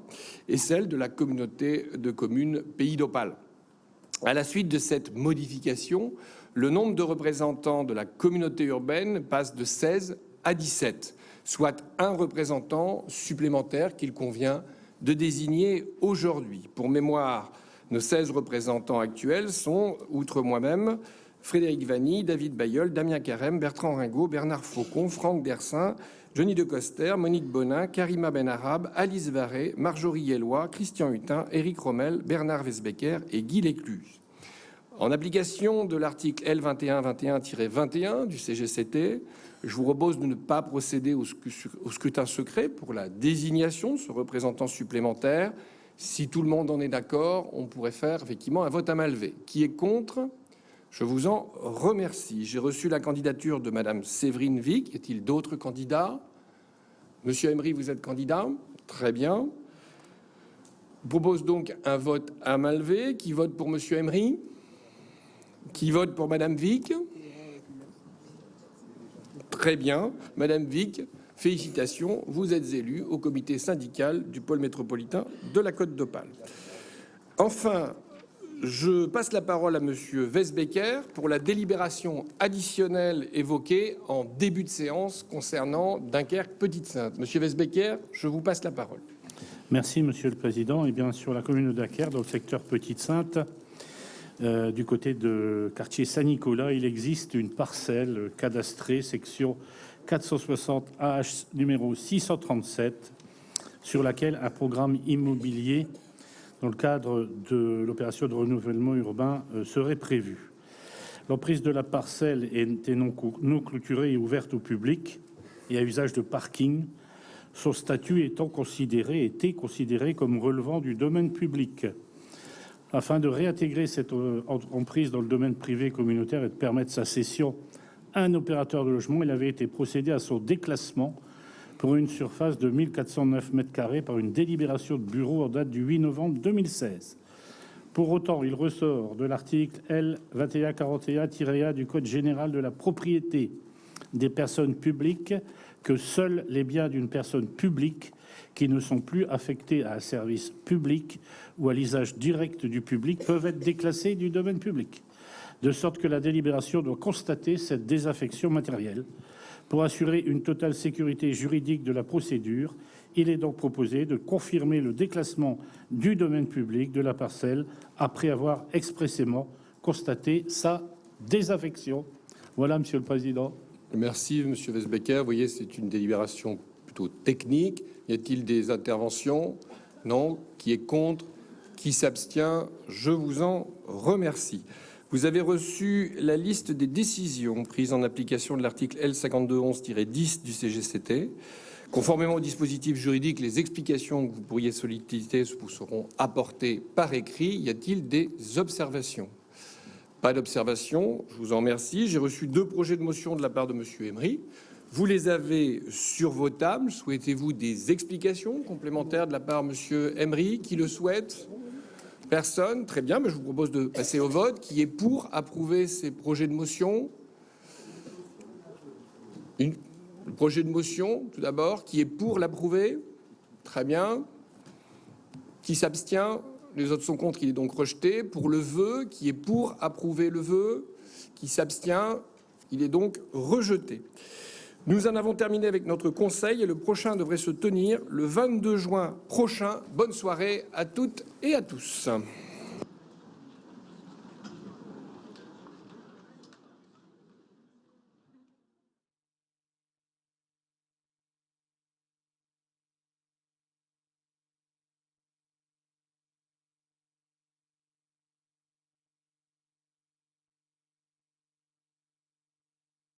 et celle de la communauté de communes Pays d'Opale. À la suite de cette modification, le nombre de représentants de la communauté urbaine passe de 16 à 17, soit un représentant supplémentaire qu'il convient de désigner aujourd'hui. Pour mémoire, nos 16 représentants actuels sont, outre moi-même, Frédéric Vanny, David Bayeul, Damien Carême, Bertrand Ringot, Bernard Faucon, Franck Dersin, Johnny de Coster, Monique Bonin, Karima Benarab, Alice Varé, Marjorie Yellois, Christian Hutin, Éric Rommel, Bernard Weisbecker et Guy Lécluse. En application de l'article L2121-21 du CGCT, je vous propose de ne pas procéder au scrutin secret pour la désignation de ce représentant supplémentaire. Si tout le monde en est d'accord, on pourrait faire effectivement un vote à main levée. Qui est contre ? Je vous en remercie. J'ai reçu la candidature de Madame Séverine Vic. Y a-t-il d'autres candidats ? Monsieur Emery, vous êtes candidat ? Très bien. Je propose donc un vote à main levée. Qui vote pour Monsieur Emery ? Qui vote pour Madame Vic ? Très bien. Madame Vic, félicitations. Vous êtes élue au comité syndical du pôle métropolitain de la Côte d'Opale. Enfin, je passe la parole à Monsieur Weisbecker pour la délibération additionnelle évoquée en début de séance concernant Dunkerque-Petite-Sainte. Monsieur Weisbecker, je vous passe la parole. Merci, Monsieur le Président. Et bien, sur la commune de Dunkerque, dans le secteur Petite-Sainte, du côté de quartier Saint-Nicolas, il existe une parcelle cadastrée, section 460 AH numéro 637, sur laquelle un programme immobilier dans le cadre de l'opération de renouvellement urbain serait prévu. L'emprise de la parcelle était non clôturée et ouverte au public et à usage de parking, son statut était considéré comme relevant du domaine public. Afin de réintégrer cette emprise dans le domaine privé communautaire et de permettre sa cession à un opérateur de logement, il avait été procédé à son déclassement pour une surface de 1409 m² par une délibération de bureau en date du 8 novembre 2016. Pour autant, il ressort de l'article L. 2141-1 du Code général de la propriété des personnes publiques que seuls les biens d'une personne publique qui ne sont plus affectés à un service public ou à l'usage direct du public peuvent être déclassés du domaine public, de sorte que la délibération doit constater cette désaffection matérielle. Pour assurer une totale sécurité juridique de la procédure, il est donc proposé de confirmer le déclassement du domaine public de la parcelle après avoir expressément constaté sa désaffection. Voilà, Monsieur le Président. Merci, Monsieur Weisbecker. Vous voyez, c'est une délibération plutôt technique. Y a-t-il des interventions ? Non. Qui est contre ? Qui s'abstient ? Je vous en remercie. Vous avez reçu la liste des décisions prises en application de l'article L5211-10 du CGCT. Conformément au dispositif juridique, les explications que vous pourriez solliciter vous seront apportées par écrit. Y a-t-il des observations ? Pas d'observation. Je vous en remercie. J'ai reçu 2 projets de motion de la part de Monsieur Emery. Vous les avez sur vos tables. Souhaitez-vous des explications complémentaires de la part de Monsieur Emery? Qui le souhaite? Personne? Très bien, mais je vous propose de passer au vote. Qui est pour approuver ces projets de motion? Le projet de motion, tout d'abord. Qui est pour l'approuver? Très bien. Qui s'abstient? Les autres sont contre, il est donc rejeté. Pour le vœu, qui est pour approuver le vœu? Qui s'abstient? Il est donc rejeté. Nous en avons terminé avec notre conseil et le prochain devrait se tenir le 22 juin prochain. Bonne soirée à toutes et à tous.